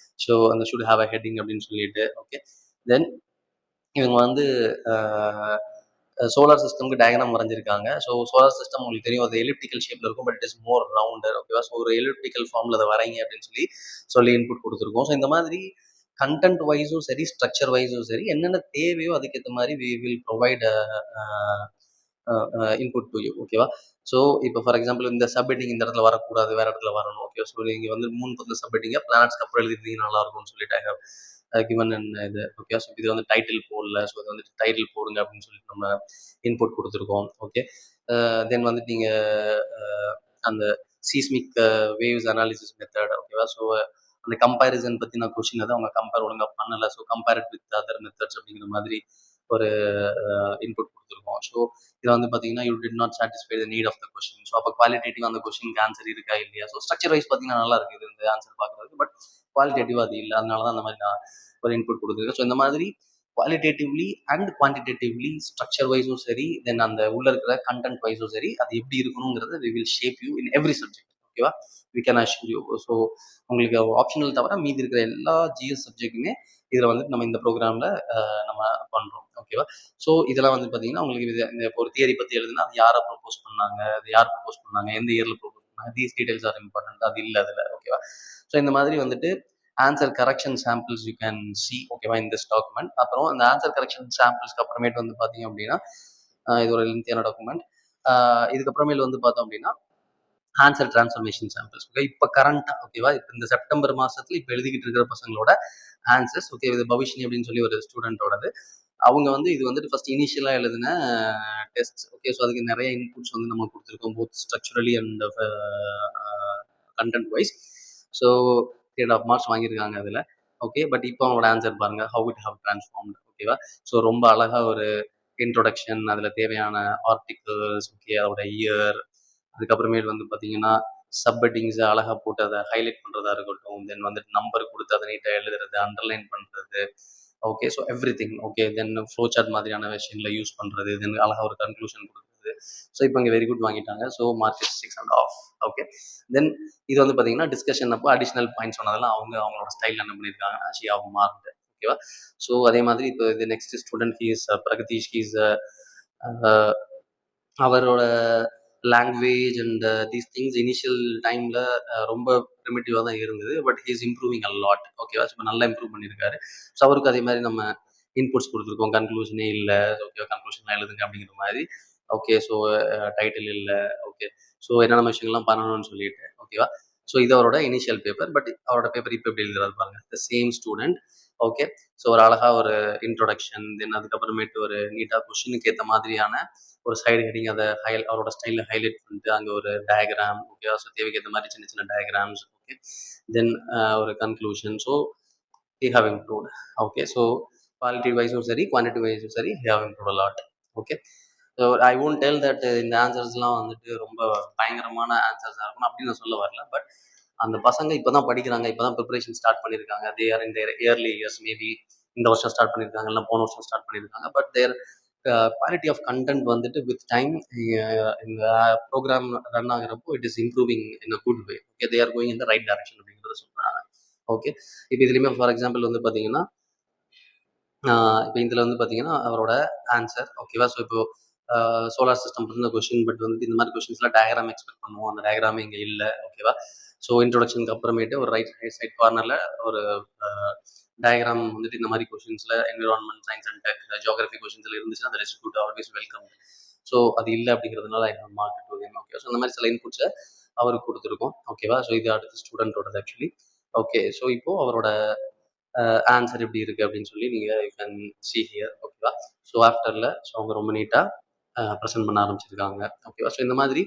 ஸோ அந்த ஷுட் ஹேவ் அ ஹெட்டிங் அப்படின்னு சொல்லிட்டு. ஓகே, தென் இவங்க வந்து சோலார் சிஸ்டம்க்கு டயக்ராம் வரைஞ்சிருக்காங்க. ஸோ சோலார் சிஸ்டம் உங்களுக்கு தெரியும், அது எலிப்டிக்கல் ஷேப்பில் இருக்கும், but it is more rounder. ஓகேவா? ஸோ ஒரு எலிப்டிக்கல் ஃபார்மில் அதை வரைங்க அப்படின்னு சொல்லி இன்புட் கொடுத்துருக்கோம். ஸோ இந்த மாதிரி கண்டென்ட் வைஸும் சரி, ஸ்ட்ரக்சர் வைஸும் சரி, என்னென்ன தேவையோ அதுக்கேற்ற மாதிரி we will provide input to you. ஓகேவா? ஸோ இப்போ ஃபார் எக்ஸாம்பிள் இந்த சப்ஹெட்டிங் இந்த இடத்துல வரக்கூடாது, வேறு இடத்துல வரணும். ஓகே, ஸோ நீங்கள் வந்து 3 பக்கம் சப்ஹெட்டிங்கை பிளானட்ஸ்க்கு அப்புறம் எழுதிட்டீங்கன்னா நல்லாயிருக்கும்னு சொல்லிட்டு ஐ ஹவ் கிவன் அண்ட் இது. ஓகே, ஸோ இது வந்து டைட்டில் போடல, ஸோ இது வந்து டைட்டில் போடுங்க அப்படின்னு சொல்லிட்டு நம்ம இன்புட் கொடுத்துருக்கோம். ஓகே, தென் வந்துட்டு நீங்கள் அந்த சீஸ்மிக் வேவ்ஸ் அனாலிசிஸ் மெத்தட். ஓகேவா? ஸோ அந்த கம்பேரிசன் பற்றி நான் கொஷின் அதை அவங்க கம்பேர் ஒழுங்காக பண்ணலை, so compare it with other methods அப்படிங்கிற மாதிரி ஒரு இன்புட் கொடுத்துருக்கோம். ஸோ இதில் வந்து பார்த்தீங்கன்னா you did not satisfy the need of the question. So அப்போ குவாலிட்டேட்டிவ் அந்த கொஷினுக்கு ஆன்சர் இருக்கா இல்லையா? ஸோ ஸ்ட்ரக்சர் வைஸ் பார்த்தீங்கன்னா நல்லா இருக்குது இந்த ஆன்சர் பார்க்குறதுக்கு, பட் குவாலிட்டேட்டிவ் அது இல்லை. அதனால தான் அந்த மாதிரி நான் ஒரு இன்புட் கொடுத்துருக்கேன். ஸோ இந்த மாதிரி குவாலிட்டேட்டிவ்லி அண்ட் குவான்டிடேட்டிவ்லி ஸ்ட்ரக்சர் வைஸும் சரி, தென் அந்த உள்ள இருக்கிற கண்டென்ட் வைஸும் சரி, அது எப்படி இருக்கணுங்கிறத we will shape you in every subject. ஓகேவா? We can assure you. So உங்களுக்கு ஆப்ஷனல் தவிர மீதி இருக்கிற எல்லா ஜிஎஸ் சப்ஜெக்ட்டுமே இதில் வந்து நம்ம இந்த ப்ரோக்ராமில் நம்ம பண்ணுறோம். ஓகேவா? ஸோ இதெல்லாம் வந்து பார்த்தீங்கன்னா உங்களுக்கு இந்த இப்போ ஒரு தியரி பற்றி எழுதுனா அது யாரை ப்ரொப்போஸ் பண்ணாங்க, அது யார் ப்ரொப்போஸ் பண்ணாங்க, எந்த இயரில் ப்ரொப்போஸ் பண்ணாங்க, தீஸ் டீடைல்ஸ் ஆர் இம்பார்ட்டன்ட். அது இல்லை அதில். ஓகேவா? ஸோ இந்த மாதிரி வந்துட்டு answer correction samples you can see. ஓகேவா? In this document. அப்புறம் அந்த ஆன்சர் கரெக்ஷன் சாம்பிள்ஸ்க்கு அப்புறமேட்டு வந்து பார்த்தீங்க அப்படின்னா இது ஒரு லென்த்தியான டாக்குமெண்ட். இதுக்கப்புறமேல் வந்து பார்த்தோம் அப்படின்னா ஆன்சர் டிரான்ஸ்ஃபர்மேஷன் சாம்பிள்ஸ். ஓகே, இப்போ கரண்டா ஓகேவா, இப்போ இந்த செப்டம்பர் மாசத்துல இப்போ எழுதிக்கிட்டு இருக்கிற பசங்களோட ஆன்சர்ஸ். ஓகே, இது பவிஷ்னி அப்படின்னு சொல்லி ஒரு ஸ்டூடெண்டோடது. அவங்க வந்து இது வந்துட்டு ஃபர்ஸ்ட் இனிஷியலா எழுதின டெஸ்ட். ஓகே, ஸோ அதுக்கு நிறைய இன்புட்ஸ் வந்து நம்ம கொடுத்துருக்கோம், both structurally and content wise. So 3.5 marks வாங்கியிருக்காங்க அதில். ஓகே, பட் இப்போ அவங்களோட ஆன்சர் பாருங்க, ஹவு இட் ஹவ் டிரான்ஸ்ஃபார்ம்டு. ஓகேவா, ஸோ ரொம்ப அழகா ஒரு இன்ட்ரோடக்ஷன், அதில் தேவையான ஆர்டிகல்ஸ், ஓகே, அதோட இயர், அதுக்கப்புறமேல் வந்து பார்த்தீங்கன்னா சப்ஹெட்டிங்ஸை அழகாக போட்டு அதை ஹைலைட் பண்ணுறதா இருக்கட்டும், தென் வந்துட்டு நம்பர் கொடுத்து அதை நீட்டாக எழுதுறது, அண்டர்லைன் பண்ணுறது. Okay, so everything. Okay, then flow chart மாதிரியான விஷயங்களை யூஸ் பண்ணுறது, தென் அழகாக ஒரு கன்க்ளூஷன் கொடுக்குறது. ஸோ இப்போ இங்கே வெரி குட் வாங்கிட்டாங்க. So mark is 6.5. ஓகே, தென் இது வந்து பார்த்தீங்கன்னா டிஸ்கஷன் அப்போ அடிஷ்னல் பாயிண்ட்ஸ் சொன்னதெல்லாம் அவங்களோட ஸ்டைலில் என்ன பண்ணியிருக்காங்க, ஷி ஹவ் மார்க். ஓகேவா, ஸோ அதே மாதிரி இப்போ இது next student he's Pragadeesh. He's அவரோட language and these things initial டைமில் ரொம்ப ப்ரிமிட்டிவாக தான் இருந்தது, but he is improving a lot. ஓகேவா, இப்போ நல்லா இம்ப்ரூவ் பண்ணியிருக்காரு. ஸோ அவருக்கு அதே மாதிரி நம்ம இன்புட்ஸ் கொடுத்துருக்கோம், கன்க்ளூஷனே இல்லை, ஓகே கன்க்ளூஷன்லாம் எழுதுங்க அப்படிங்கிற மாதிரி. ஓகே, ஸோ டைட்டில் இல்லை. ஓகே, ஸோ என்னென்ன விஷயங்கள்லாம் பண்ணணும்னு சொல்லிட்டு. ஓகேவா, ஸோ இது அவரோட இனிஷியல் பேப்பர். பட் அவரோட பேப்பர் இப்போ எப்படி எழுதுறாரு பாருங்க, the same student. Okay, so ஒரு அழகாக ஒரு இன்ட்ரோடக்ஷன், தென் அதுக்கப்புறமேட்டு ஒரு நீட்டாக கொஷினுக்கு ஏற்ற மாதிரியான ஒரு சைடு ஹெட்டிங், அதை அவரோட ஸ்டைலில் ஹைலைட் பண்ணிட்டு அங்கே ஒரு டயக்ராம். ஓகே, ஸோ தேவைக்கு ஏற்ற மாதிரி சின்ன சின்ன டயக்ராம்ஸ். ஓகே, தென் ஒரு conclusion. So he have improved. Okay, so quality wise சரி, குவான்டிட்டி வைஸும் சரி, he have improved a lot. Okay, so I won't tell that இந்த ஆன்சர்ஸ்லாம் வந்துட்டு ரொம்ப பயங்கரமான ஆன்சர்ஸாக இருக்கணும் அப்படின்னு நான் சொல்ல வரல. பட் அந்த பசங்க இப்போ தான் படிக்கிறாங்க, இப்போ தான் ப்ரிப்பரேஷன் ஸ்டார்ட் பண்ணியிருக்காங்க. They are in their early years. Maybe இந்த வருஷம் ஸ்டார்ட் பண்ணியிருக்காங்க, இல்லை போன வருஷம் ஸ்டார்ட் பண்ணியிருக்காங்க. But their quality of content வந்துட்டு வித் டைம் இந்த ப்ரோக்ராம் ரன் ஆகிறப்போ it is improving in a good way. Okay, they are going in the right direction அப்படிங்கிறத சொல்கிறாங்க. ஓகே, இப்போ இதுலேயுமே ஃபார் எக்ஸாம்பிள் வந்து பார்த்தீங்கன்னா இப்போ இதில் வந்து பார்த்தீங்கன்னா அவரோட ஆன்சர். ஓகேவா, ஸோ இப்போ சோலார் சிஸ்டம் பற்றின கொஷின், பட் வந்துட்டு இந்த மாதிரி கொஷின்ஸ்லாம் டயக்ராம் எக்ஸ்பெக்ட் பண்ணுவோம், அந்த டயக்ராமே இங்கே இல்லை. ஓகேவா, ஸோ இன்ட்ரோடக்ஷனுக்கு அப்புறமேட்டு ஒரு ரைட் சைட் கார்னரில் ஒரு டயக்ராம் வந்துட்டு இந்த மாதிரி கொஷின்ஸில் environment, science and tech, geography கொஷின்ஸில் இருந்துச்சுன்னா அந்த is good, always welcome. So அது இல்லை அப்படிங்கிறதுனால mark to them. Okay, so இந்த மாதிரி சில இன்புட்ஸை அவருக்கு கொடுத்துருக்கோம். ஓகேவா, ஸோ இது அடுத்த ஸ்டூடெண்ட்டோடது ஆக்சுவலி. ஓகே, ஸோ இப்போது அவரோட ஆன்சர் எப்படி இருக்குது அப்படின்னு சொல்லி நீங்கள் யூ கேன் சி ஹியர். ஓகேவா, ஸோ ஆஃப்டரில் ஸோ அவங்க ரொம்ப நீட்டாக ப்ரெசென்ட் பண்ண ஆரம்பிச்சிருக்காங்க. ஓகேவா, ஸோ இந்த மாதிரி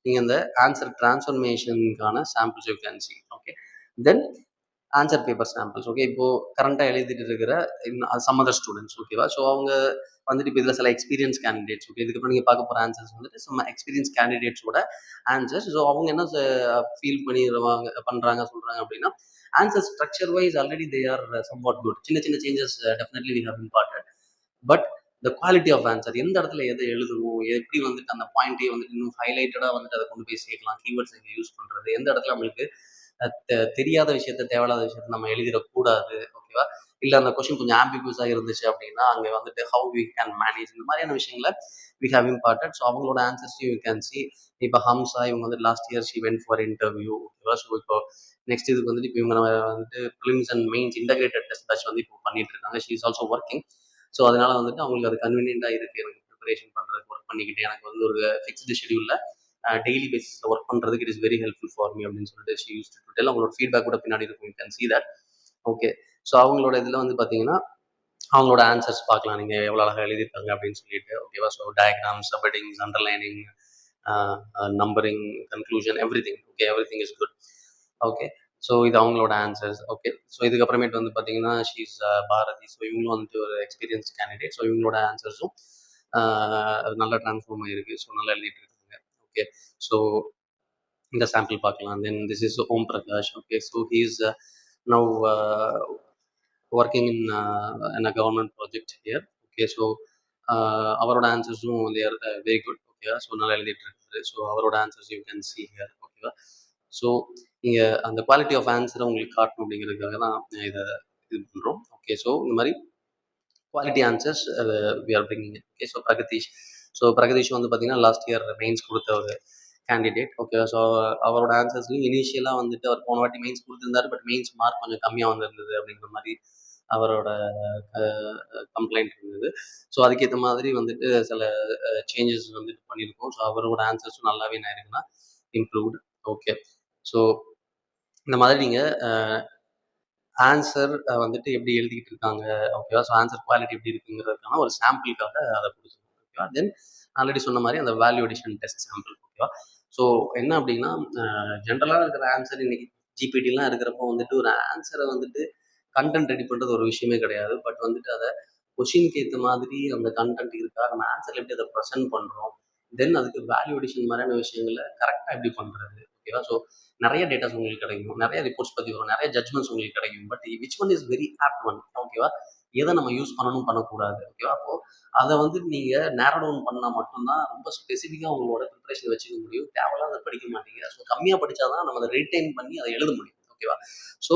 நீங்கள் இந்த ஆன்சர் டிரான்ஸ்ஃபர்மேஷனுக்கான samples you can see. Okay, then answer paper samples. Okay, இப்போது கரண்ட்டாக எழுதிட்டு இருக்கிற சம் அதர் ஸ்டூடெண்ட்ஸ். ஓகேவா, ஸோ அவங்க வந்துட்டு இப்போ இதில் சில எக்ஸ்பீரியன்ஸ் கேண்டிடேட்ஸ். ஓகே, இதுக்கப்புறம் நீங்கள் பார்க்க போகிற ஆன்சர்ஸ் வந்துட்டு சம் எக்ஸ்பீரியன்ஸ் கேண்டிடேட்ஸோட ஆன்சர்ஸ். ஸோ அவங்க என்ன ஃபீல் பண்ணிடுவாங்க பண்ணுறாங்க சொல்கிறாங்க அப்படின்னா, answer structure wise already they are somewhat good. சின்ன சின்ன changes definitely we have imparted. But the quality of answer, எந்த இடத்துல எதை எழுதணும், எப்படி வந்துட்டு அந்த பாயிண்ட்டையே வந்துட்டு இன்னும் ஹைலைட்டடாக வந்துட்டு அதை கொண்டு போய் சேர்க்கலாம், கீவேர்ட்ஸ் எங்கே யூஸ் பண்ணுறது, எந்த இடத்துல நம்மளுக்கு தெரியாத விஷயத்த, தேவையில்லாத விஷயத்த நம்ம எழுதிடக்கூடாது. ஓகேவா, இல்லை அந்த கொஷின் கொஞ்சம் ஆம்பிகுவஸாக இருந்துச்சு அப்படின்னா அங்கே வந்துட்டு ஹவு வி கேன் மேனேஜ், இந்த மாதிரியான விஷயங்களை வி ஹவ் இம்பார்ட்டட். ஸோ அவங்களோட ஆன்சர்ஸையும் யூ கேன் சி. இப்போ ஹம்சா இவங்க வந்து last year she went for interview. ஓகேவா, ஸோ இப்போ நெக்ஸ்ட் இதுக்கு வந்துட்டு இப்போ இவங்க வந்துட்டு prelims and mains integrated test batch வந்து இப்போ பண்ணிட்டு இருக்காங்க. She is also working. So அதனால வந்துட்டு அவங்களுக்கு அது கன்வீனியண்டாக இருக்குது, எனக்கு ப்ரிப்பரேஷன் பண்ணுறதுக்கு, ஒர்க் பண்ணிக்கிட்டு எனக்கு வந்து ஒரு ஃபிக்ஸ்டு ஷெடியூலில் டெய்லி பேசிஸில் ஒர்க் பண்ணுறதுக்கு it is very helpful for me அப்படின்னு சொல்லிட்டு ஷி யூஸ் டு டெல். அவங்களோட ஃபீட்பேக் கூட பின்னாடி இருக்கும், you can see that. Okay, so அவங்களோட இதில் வந்து பார்த்தீங்கன்னா அவங்களோட ஆன்சர்ஸ் பார்க்கலாம் நீங்கள் எவ்வளோ அழகாக எழுதியிருக்காங்க அப்படின்னு சொல்லிட்டு. ஓகேவா, so diagrams, subheadings, underlining, numbering, conclusion, every thing. Okay, every thing is good. Okay, so இது அவங்களோட ஆன்சர்ஸ். ஓகே, ஸோ இதுக்கப்புறமேட்டு வந்து பார்த்தீங்கன்னா ஷீஸ் பாரதி. ஸோ இவங்களும் வந்துட்டு ஒரு எக்ஸ்பீரியன்ஸ் கேண்டிடேட். ஸோ இவங்களோட ஆன்சர்ஸும் நல்லா ட்ரான்ஸ்ஃபார்ம் ஆகிருக்கு. ஸோ நல்லா எழுதிட்டு இருக்காங்க. ஓகே, ஸோ இந்த சாம்பிள் பார்க்கலாம். Then this is Om Prakash. Okay, so he is now working in a government project here. Okay, so அவரோட ஆன்சர்ஸும் தே ஆர் வெரி குட். ஓகேவா, ஸோ நல்லா எழுதிட்டு இருக்காரு. ஸோ அவரோட answers you can see here. ஓகேவா, ஸோ நீங்கள் அந்த குவாலிட்டி ஆஃப் ஆன்சரை உங்களுக்கு காட்டணும் அப்படிங்கிறதுக்காக தான் இதை இது பண்ணுறோம். ஓகே, ஸோ இந்த மாதிரி quality answers we are bringing. Okay, so Pragadeesh. So Pragadeesh வந்து பார்த்தீங்கன்னா லாஸ்ட் இயர் மெயின்ஸ் கொடுத்த ஒரு கேண்டிடேட். ஓகே, ஸோ அவரோட ஆன்சர்ஸ்லையும் இனிஷியலாக வந்துட்டு அவர் போன வாட்டி மெயின்ஸ் கொடுத்துருந்தாரு, பட் மெயின்ஸ் மார்க் கொஞ்சம் கம்மியாக வந்திருந்தது அப்படிங்கிற மாதிரி அவரோட கம்ப்ளைண்ட் இருந்தது. ஸோ அதுக்கேற்ற மாதிரி வந்துட்டு சில சேஞ்சஸ் வந்துட்டு பண்ணியிருக்கோம். ஸோ அவரோட ஆன்சர்ஸும் நல்லாவே என்ன இருக்குன்னா இம்ப்ரூவ்டு. ஓகே. ஸோ இந்த மாதிரி நீங்கள் ஆன்சர் வந்துட்டு எப்படி எழுதிக்கிட்டு இருக்காங்க, ஓகேவா? ஸோ ஆன்சர் குவாலிட்டி எப்படி இருக்குங்கிறதுக்கான ஒரு சாம்பிளுக்காக அதை கொடுத்துருக்கோம், ஓகேவா? தென் ஆல்ரெடி சொன்ன மாதிரி அந்த வேல்யூ அடிஷன் டெஸ்ட் சாம்பிள், ஓகேவா? ஸோ என்ன அப்படின்னா, ஜென்ரலாக இருக்கிற ஆன்சர் இன்னைக்கு ஜிபிடிலாம் இருக்கிறப்போ வந்துட்டு ஒரு ஆன்சரை வந்துட்டு கண்டென்ட் ரெடி பண்ணுறது ஒரு விஷயமே கிடையாது. பட் வந்துட்டு அதை கொஷினுக்கு ஏற்ற மாதிரி அந்த கண்டென்ட் இருக்கா, நம்ம ஆன்சர் எப்படி அதை ப்ரெசென்ட் பண்ணுறோம், தென் அதுக்கு வேல்யூ அடிஷன் மாதிரியான விஷயங்களை கரெக்டாக எப்படி பண்ணுறது, ஓகேவா? ஸோ நிறைய டேட்டாஸ் உங்களுக்கு கிடைக்கும், நிறைய ரிப்போர்ட்ஸ் பற்றி வரும், நிறைய ஜட்மெண்ட்ஸ் உங்களுக்கு கிடைக்கும். But which one is very opt one, ஓகேவா? எதை நம்ம யூஸ் பண்ணணும் பண்ணக்கூடாது, ஓகேவா? அப்போ அதை வந்து நீங்கள் நேரோ டவுன் பண்ணால் மட்டும்தான் ரொம்ப ஸ்பெசிஃபிக்காக உங்களோட ப்ரிப்பரேஷன் வச்சுக்க முடியும். தேவையில்லாம் அதை படிக்க மாட்டீங்க. ஸோ கம்மியாக படித்தா தான் நம்ம அதை ரிட்டைன் பண்ணி அதை எழுத முடியும், ஓகேவா? ஸோ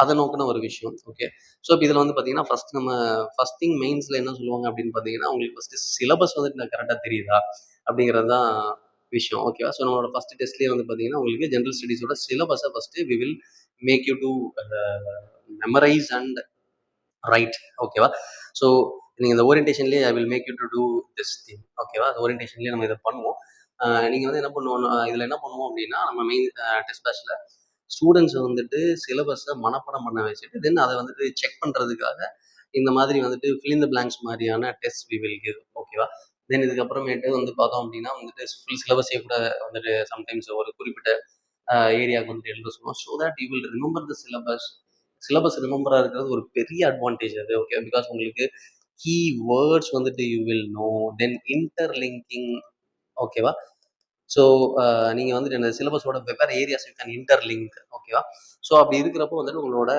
அதை நோக்கின ஒரு விஷயம், ஓகே. ஸோ இப்போ இதில் வந்து பார்த்தீங்கன்னா ஃபர்ஸ்ட் திங் மெயின்ஸில் என்ன சொல்லுவாங்க அப்படின்னு பார்த்தீங்கன்னா, உங்களுக்கு ஃபஸ்ட்டு சிலபஸ் வந்துட்டு நான் கரெக்டாக தெரியுதா அப்படிங்கிறது தான் விஷயம், ஓகேவா? ஸோ நம்மளோட ஃபஸ்ட் டெஸ்ட்லேயே வந்து பார்த்தீங்கன்னா, உங்களுக்கு ஜென்ரல் ஸ்டடீஸோட சிலபஸை first we will make you to memorise and write, ஓகேவா? ஸோ நீங்கள் இந்த ஓரியன்டேஷன்லேயே I will make you to do this thing, ஓகேவா? ஓரியன்டேஷன்லேயே நம்ம இதை பண்ணுவோம். நீங்கள் வந்து என்ன பண்ணுவோம், இதில் என்ன பண்ணுவோம் அப்படின்னா, நம்ம மெயின் டெஸ்ட் பேட்ச்சில் ஸ்டூடெண்ட்ஸை வந்துட்டு சிலபஸை மனப்பாடம் பண்ண வச்சுட்டு தென் அதை வந்துட்டு செக் பண்ணுறதுக்காக இந்த மாதிரி வந்துட்டு ஃபில் இன் த பிளாங்க்ஸ் மாதிரியான டெஸ்ட் வி வில் கிவ், ஓகேவா? தென் இதுக்கப்புறமேட்டு வந்து பார்த்தோம் அப்படின்னா வந்துட்டு ஃபுல் சிலபஸே கூட வந்துட்டு சம்டைம்ஸ் ஒரு குறிப்பிட்ட ஏரியாவுக்கு வந்துட்டு எழுத சொல்லுவோம். So that you will remember the syllabus. Syllabus ரிமெம்பராக இருக்கிறது ஒரு பெரிய அட்வான்டேஜ் அது, ஓகே. பிகாஸ் உங்களுக்கு கீ வேர்ட்ஸ் வந்துட்டு you will know, then interlinking, ஓகேவா? ஸோ நீங்கள் வந்துட்டு இந்த சிலபஸோட வெவ்வேறு ஏரியாஸ் யூ கேன் இன்டர்லிங்க், ஓகேவா? ஸோ அப்படி இருக்கிறப்போ வந்துட்டு உங்களோட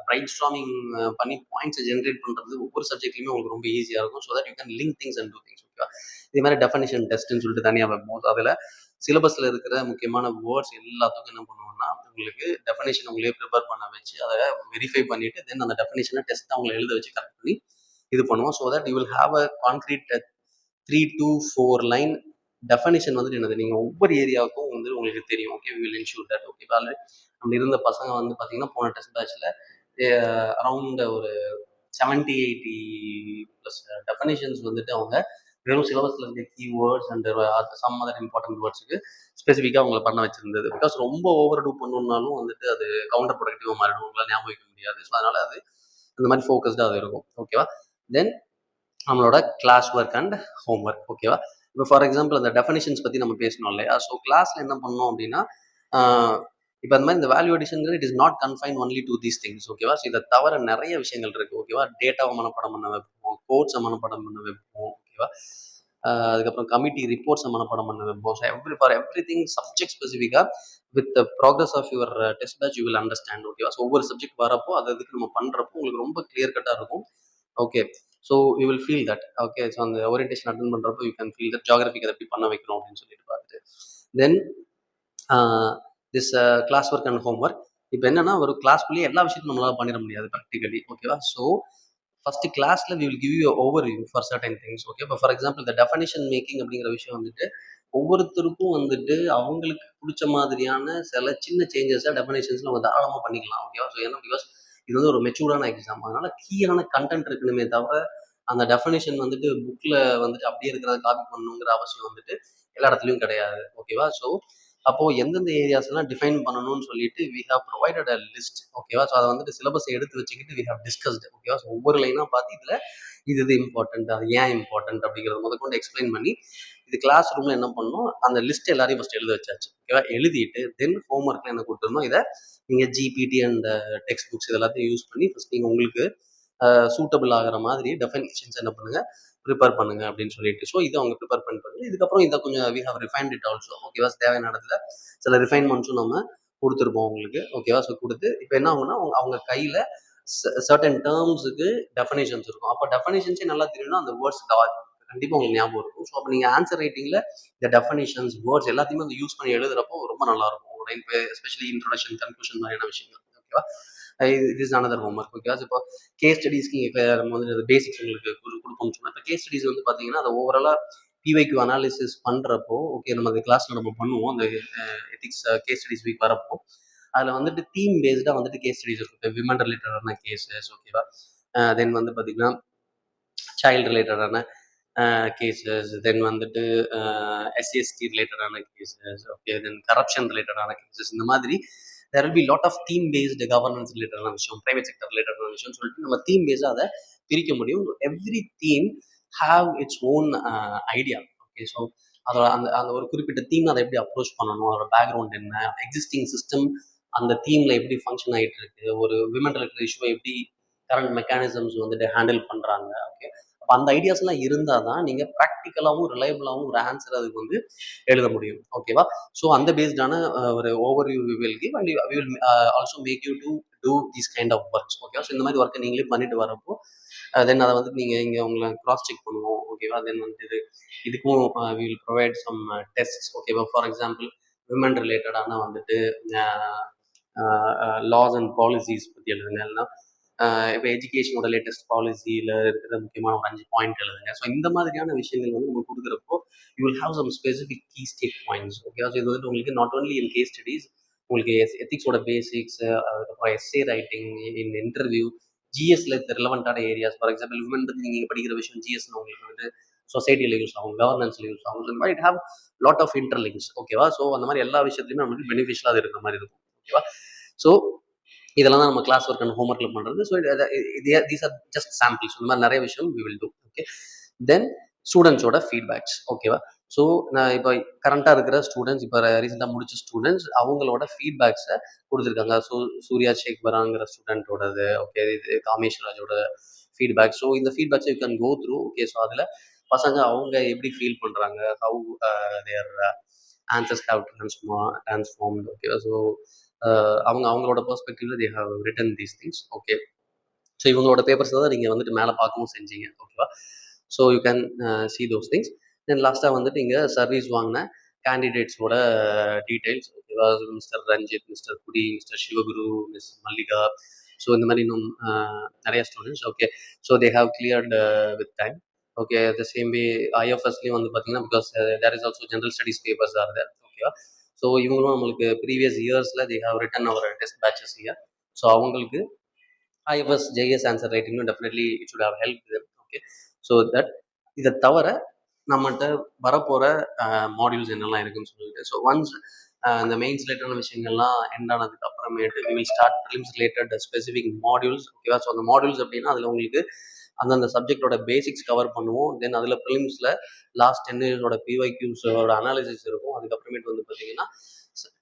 பிரைன் ஸ்டார்மிங் பண்ணி பாயிண்ட்ஸை ஜென்ரேட் பண்ணுறது ஒவ்வொரு சப்ஜெக்ட்லையுமே உங்களுக்கு ரொம்ப ஈஸியாக இருக்கும். So that you can link things and do things, ஓகேவா? இதே மாதிரி டெஃபனிஷன் டெஸ்ட்னு சொல்லிட்டு தனியாக வைப்போம். அதில் சிலபஸில் இருக்கிற முக்கியமான வேர்ட்ஸ் எல்லாத்துக்கும் என்ன பண்ணுவோம்னா, உங்களுக்கு டெஃபனிஷன் உங்களே ப்ரிப்பேர் பண்ண வச்சு அதை வெரிஃபை பண்ணிவிட்டு தென் அந்த டெஃபனிஷனை டெஸ்ட் அவங்களை எழுத வச்சு கரெக்ட் பண்ணி இது பண்ணுவோம். So that you will have a concrete 3 to 4 line definition வந்துட்டு என்னது, நீங்கள் ஒவ்வொரு ஏரியாவுக்கும் வந்து உங்களுக்கு தெரியும், okay. We will ensure that, okay. நம்ம இருந்த பசங்க வந்து பார்த்தீங்கன்னா போன டெஸ்ட் பேட்ச்சில் அரௌண்ட் ஒரு 70-80 ப்ளஸ் டெஃபனிஷன்ஸ் வந்துட்டு அவங்க வெறும் சிலபஸில் இருக்க keywords and some other important வேர்ட்ஸுக்கு ஸ்பெசிஃபிக்காக அவங்களை பண்ண வச்சிருந்தது. பிகாஸ் ரொம்ப ஓவர் டூ பண்ணணுன்னாலும் வந்துட்டு அது கவுண்டர் ப்ரொடக்டிவாக மாறிடும், உங்களால் ஞாபகம் வைக்க முடியாது. ஸோ அதனால் அது அந்த மாதிரி ஃபோக்கஸ்டாக அது இருக்கும், ஓகேவா? தென் நம்மளோட class work and home work, ஓகேவா? இப்போ ஃபார் எக்ஸாம்பிள் அந்த டெஃபனிஷன்ஸ் பற்றி நம்ம பேசணும் இல்லையா? ஸோ கிளாஸில் என்ன பண்ணோம் அப்படின்னா, இப்போ அந்த மாதிரி இந்த வேல்யூ அடிஷன்ங்கிறது it is not confine only to these things, ஓகேவா? ஸோ இதை தவிர நிறைய விஷயங்கள் இருக்குது, ஓகேவா? டேட்டாவை மனப்பாடம் பண்ண வைப்போம், கோட்ஸை மனப்பாடம் பண்ண வைப்போம், ஓகேவா? அதுக்கப்புறம் கமிட்டி ரிப்போர்ட்ஸை மனப்பாடம் பண்ண வைப்போம். So for everything subject ஸ்பெசிஃபிக்காக with the progress of your test batch you will understand, ஓகேவா? ஸோ ஒவ்வொரு சப்ஜெக்ட் வரப்போ அதுக்கு நம்ம பண்ணுறப்போ உங்களுக்கு ரொம்ப கிளியர் கட்டாக இருக்கும், okay. So you will feel that, okay. So அந்த ஓரியன்டேஷன் அட்டன் பண்ணுறப்போ you can feel that geographic அதை எப்படி பண்ண வைக்கிறோம் அப்படின்னு சொல்லிட்டு பார்த்துட்டு then this class work and home work. இப்போ என்னன்னா ஒரு கிளாஸ்க்குள்ளேயே எல்லா விஷயத்தையும் நம்மளால பண்ணிட முடியாது ப்ராக்டிகலி, ஓகேவா? ஸோ ஃபர்ஸ்ட் கிளாஸ்ல we will give you overview for certain things, okay. இப்போ ஃபார் எக்ஸாம்பிள் இந்த டெஃபனிஷன் மேக்கிங் அப்படிங்கிற விஷயம் வந்துட்டு ஒவ்வொருத்தருக்கும் வந்துட்டு அவங்களுக்கு பிடிச்ச மாதிரியான சில சின்ன சேஞ்சஸாக டெஃபனிஷன்ஸ்ல அவங்க தாராளமாக பண்ணிக்கலாம், ஓகேவா? ஸோ ஏன்னா பிகாஸ் இது வந்து ஒரு மெச்சூர்டான எக்ஸாம், அதனால கீயான கண்டென்ட் இருக்கணுமே தவிர அந்த டெஃபனிஷன் வந்துட்டு புக்கில் வந்துட்டு அப்படியே இருக்கிறத காப்பி பண்ணணுங்கிற அவசியம் வந்துட்டு எல்லா இடத்துலையும் கிடையாது, ஓகேவா? ஸோ அப்போ எந்தெந்த ஏரியாஸ்லாம் டிஃபைன் பண்ணணும்னு சொல்லிட்டு we have provided a list, ஓகேவா? ஸோ அதை வந்துட்டு சிலபஸை எடுத்து வச்சுக்கிட்டு வி ஹவ் டிஸ்கஸ்டு, ஓகேவா? ஸோ ஒவ்வொரு லைனாக பார்த்து இதில் இது இம்பார்ட்டன்ட், அது ஏன் இம்பார்ட்டன்ட் அப்படிங்கிறத முதற்கொண்டு எக்ஸ்பிளைன் பண்ணி இது கிளாஸ் ரூம்ல என்ன பண்ணணும், அந்த லிஸ்ட் எல்லாரையும் ஃபர்ஸ்ட் எழுத வச்சாச்சு, ஓகேவா? எழுதிட்டு தென் ஹோம் ஒர்க்ல என்ன கொடுத்துருந்தோம், இதை நீங்கள் ஜிபிடி அண்ட் டெக்ஸ்ட் புக்ஸ் இது எல்லாத்தையும் யூஸ் பண்ணி ஃபர்ஸ்ட் நீங்கள் உங்களுக்கு சூட்டபிள் ஆகிற மாதிரி டெஃபனிஷன்ஸ் என்ன பண்ணுங்க, ப்ரிப்பேர் பண்ணுங்க அப்படின்னு சொல்லிட்டு. ஸோ இதை அவங்க ப்ரிப்பேர் பண்ணிட்டு இதுக்கப்புறம் இதை கொஞ்சம் we have refined it also, ஓகேவா? தேவையான இடத்துல சில ரிஃபைன்மெண்ட்ஸும் நம்ம கொடுத்துருப்போம் உங்களுக்கு, ஓகேவா? ஸோ கொடுத்து இப்போ என்ன ஆகும்னா அவங்க கையில் சர்டன் டேர்ம்ஸுக்கு டெஃபனிஷன்ஸ் இருக்கும். அப்போ டெஃபனிஷன்ஸே நல்லா தெரியும்னா அந்த வேர்ட்ஸ் கண்டிப்பாக உங்களுக்கு ஞாபகம் இருக்கும். ஸோ அப்போ நீங்கள் ஆன்சர் ரைட்டிங்கில் இந்த டெஃபனிஷன்ஸ் வேர்ட்ஸ் எல்லாத்தையுமே வந்து யூஸ் பண்ணி எழுதுறப்போ ரொம்ப நல்லா இருக்கும், எஸ்பெஷலி இன்ட்ரோடக்ஷன் கன்க்ளூஷன் மாதிரியான விஷயங்கள், ஓகேவா? இது இஸ் அனதர் ஹோம் ஒர்க், ஓகேவா? இப்போ கேஸ் ஸ்டடீஸ்க்கு நம்ம வந்து பேசிக்ஸ் உங்களுக்கு கொடுப்போம்னு சொன்னால் இப்போ கேஸ் ஸ்டடீஸ் வந்து பார்த்தீங்கன்னா அதை ஓவராலாக பிவைக்யூ அனாலிசிஸ் பண்ணுறப்போ, ஓகே, நம்ம அந்த கிளாஸில் நம்ம பண்ணுவோம் அந்த எத்திக்ஸ் கேஸ் ஸ்டடீஸ் வீக் வரப்போ அதில் வந்துட்டு தீம் பேஸ்டாக வந்துட்டு கேஸ் ஸ்டடீஸ் இருக்கும். இப்போ விமன் ரிலேட்டடான கேஸஸ், ஓகேவா? தென் வந்து பார்த்தீங்கன்னா சைல்டு ரிலேட்டடான கேசஸ், தென் வந்துட்டு எஸ்சிஎஸ்டி ரிலேட்டடான கேசஸ், ஓகே, தென் கரப்ஷன் ரிலேட்டடான கேசஸ், இந்த மாதிரி there will be lot of theme based governance ரிலேட்டடான விஷயம், ப்ரைவேட் செக்டர் ரிலேட்டடான விஷயம்னு சொல்லிட்டு நம்ம தீம் பேஸாக அதை பிரிக்க முடியும். Every theme have its own idea. Okay, so அதோட அந்த அந்த ஒரு குறிப்பிட்ட தீம் அதை எப்படி அப்ரோச் பண்ணணும், அதோட பேக்ரவுண்ட் என்ன, எக்ஸிஸ்டிங் சிஸ்டம் அந்த தீம்ல எப்படி ஃபங்க்ஷன் ஆகிட்டு இருக்கு, ஒரு விமன் ரிலேட்டட் இஷ்யூவை எப்படி கரண்ட் மெக்கானிசம்ஸ் வந்துட்டு ஹேண்டில் பண்ணுறாங்க. ஓகே, அப்போ அந்த ஐடியாஸ்லாம் இருந்தால் தான் நீங்கள் ப்ராக்டிக்கலாகவும் ரிலையபிளாகவும் ஒரு ஆன்சர் அதுக்கு வந்து எழுத முடியும். ஓகேவா? ஸோ அந்த பேஸ்டான ஒரு overview we will give and we will also make you to do these kind of works. ஓகேவா? ஸோ இந்த மாதிரி ஒர்க்கை நீங்களே பண்ணிட்டு வரப்போ தென் அதை வந்து நீங்கள் இங்கே உங்களை கிராஸ் செக் பண்ணுவோம். ஓகேவா? தென் வந்து இதுக்கும் we will provide some test. ஓகேவா? ஃபார் எக்ஸாம்பிள் விமன் ரிலேட்டடான வந்துட்டு லாஸ் அண்ட் பாலிசிஸ் பற்றி எழுதுங்க. இல்லைன்னா இப்போ எஜுகேஷனோட லேட்டஸ்ட் பாலிசியில் இருக்கிற முக்கியமான ஒரு 5 பாயிண்ட் எழுதுங்க. ஸோ இந்த மாதிரியான விஷயங்கள் வந்து நம்ம கொடுக்குறப்போ you will have some specific key state points. ஓகேவா? ஸோ இது வந்து உங்களுக்கு not only in case studies, உங்களுக்கு எத்திக்ஸோட பேசிக்ஸ், அதுக்கப்புறம் எஸ்ஏ ரைட்டிங், இன் இன்டர்வியூ, ஜிஎஸ்ல ரிலவெண்ட்டான ஏரியாஸ். ஃபார் எக்ஸாம்பிள் விமன் பற்றி நீங்கள் படிக்கிற விஷயம் ஜிஎஸ்ல உங்களுக்கு வந்து சொசைட்டியில் யூஸ் ஆகும், கவர்னன்ஸில் யூஸ் ஆகும். இந்த மாதிரி இட் ஹாவ் லாட் ஆஃப் இன்டர்லிங்க்ஸ். ஓகேவா? ஸோ அந்த மாதிரி எல்லா விஷயத்துலையுமே நம்மளுக்கு பெனிஃபிஷியலாக இருக்கிற மாதிரி இருக்கும். ஓகேவா? ஸோ இதெல்லாம் தான் நம்ம கிளாஸ் ஒர்க் அண்ட் ஹோம்ஒர்க்கில் பண்ணுறது. So these are just samples. இந்த மாதிரி நிறைய விஷயம் we will do. Okay, then ஸ்டூடெண்ட்ஸோட ஃபீட்பேக்ஸ். ஓகேவா? ஸோ நான் இப்போ கரண்ட்டாக இருக்கிற ஸ்டூடெண்ட்ஸ், இப்போ ரீசெண்டாக முடிச்ச ஸ்டூடெண்ட்ஸ், அவங்களோட ஃபீட்பேக்ஸை கொடுத்துருக்காங்க. ஸோ சூர்யா ஷேக் பராங்கிற ஸ்டூடெண்ட்டோடது, ஓகே, இது காமேஷ் ராஜோட ஃபீட்பேக். ஸோ இந்த ஃபீட்பேக்ஸை you can go through. Okay, so அதில் பசங்க அவங்க எப்படி ஃபீல் பண்ணுறாங்க, how their answers have transformed. ஓகேவா? ஸோ அவங்க அவங்களோட பெர்ஸ்பெக்டிவ்ல they have written these things. Okay, so இவங்களோட பேப்பர்ஸ் தான் நீங்கள் வந்துட்டு மேலே பார்க்கவும் செஞ்சீங்க. ஓகேவா? So you can see those things. Then லாஸ்ட்டாக வந்துட்டு இங்கே சர்வீஸ் வாங்கின கேண்டிடேட்ஸோட டீட்டெயில்ஸ். ஓகேவா? Mister Ranjith, mister Kudi, mister Sivaguru, miss Mallika. So இந்த மாதிரி இன்னும் நிறைய students. Okay, so they have cleared with time. Okay, the same way ஐஎஃப்எஸ்லேயும் வந்து பார்த்தீங்கன்னா, because there is also general studies papers are there. ஓகேவா? ஸோ இவங்களும் நம்மளுக்கு ப்ரீவியஸ் இயர்ஸில் they have written our test batches year. So அவங்களுக்கு IFS GS answer ரைட்டிங்கும் definitely it should have help them. Okay, so that இதை தவிர நம்மகிட்ட வரப்போகிற மாடியூல்ஸ் என்னெல்லாம் இருக்குன்னு சொல்லிட்டு, ஸோ ஒன்ஸ் இந்த மெயின்ஸ் ரிலேட்டடான விஷயங்கள்லாம் எண்ட் ஆனதுக்கு அப்புறமேட்டு we will start prelims related specific modules. ஓகேவா? ஸோ அந்த மாடியூல்ஸ் அப்படின்னா அதில் உங்களுக்கு அந்தந்த சப்ஜெக்டோட பேசிக்ஸ் கவர் பண்ணுவோம். தென் அதில் ப்ரிலிம்ஸில் லாஸ்ட் 10 இயர்ஸோட பிஒய்க்யூஸோட அனாலிசிஸ் இருக்கும். அதுக்கப்புறமேட்டு வந்து பார்த்தீங்கன்னா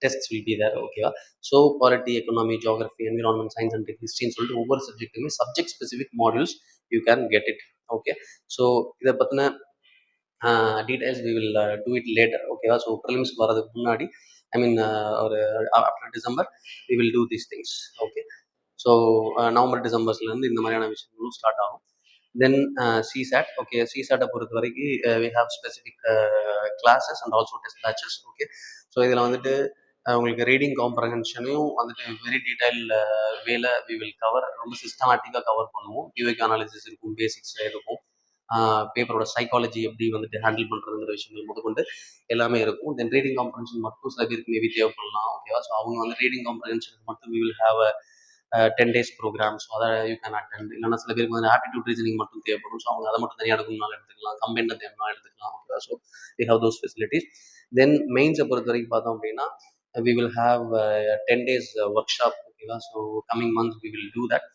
டெஸ்ட்ஸ் வில் பி தேர். ஓகேவா? So polity, economy, geography, environment, science and ஹிஸ்ட்ரின்னு சொல்லிட்டு ஒவ்வொரு சப்ஜெக்ட்டுமே subject specific modules you can get it. Okay, so இதை பற்றின details we will do it later. ஓகேவா? ஸோ ப்ரிலிம்ஸ் வரதுக்கு முன்னாடி, ஐ மீன் ஒரு after December we will do these things. Okay, so November டிசம்பர்ஸ்லேருந்து இந்த மாதிரியான விஷயங்களும் ஸ்டார்ட் ஆகும். தென் சிசாட். ஓகே, சிசாட்டை பொறுத்த வரைக்கும் we have specific classes and also test batches. Okay, so இதில் வந்துட்டு உங்களுக்கு ரீடிங் காம்ப்ரஹென்ஷனையும் வந்துட்டு வெரி டீடைல் வேல வி வில் கவர். ரொம்ப சிஸ்டமேட்டிக்காக கவர் பண்ணுவோம். பிஓக்கு அனாலிசிஸ் இருக்கும், பேசிக்ஸ் இருக்கும், பேப்பரோட சைக்காலஜி எப்படி வந்துட்டு ஹேண்டில் பண்ணுறதுங்கிற விஷயங்கள் முதற்கொண்டு எல்லாமே இருக்கும். தென் ரீடிங் காம்ப்ரஹென்ஷன் மட்டும் சில பேருக்கு மேபி தேவைப்படலாம். ஓகேவா? ஸோ அவங்க வந்து ரீடிங் காம்ப்ரஹென்ஷனுக்கு மட்டும் we will have 10 days program. So அதை யூ கேன் அட்டெண்ட். இல்லைன்னா சில பேருக்கு வந்து ஆப்டிடியூட் ரீசனிங் மட்டும் தேவைப்படும். ஸோ அவங்க அதை மட்டும் தனியாக எடுக்கணும்னாலும் எடுத்துக்கலாம், கம்பைண்டாக தேவைனாலும் எடுத்துக்கலாம். ஓகேவா? So we have those facilities. Then மெயின்ஸை பொறுத்த வரைக்கும் பார்த்தோம் அப்படின்னா we will have 10 days workshop. ஓகேவா? So coming months we will do that.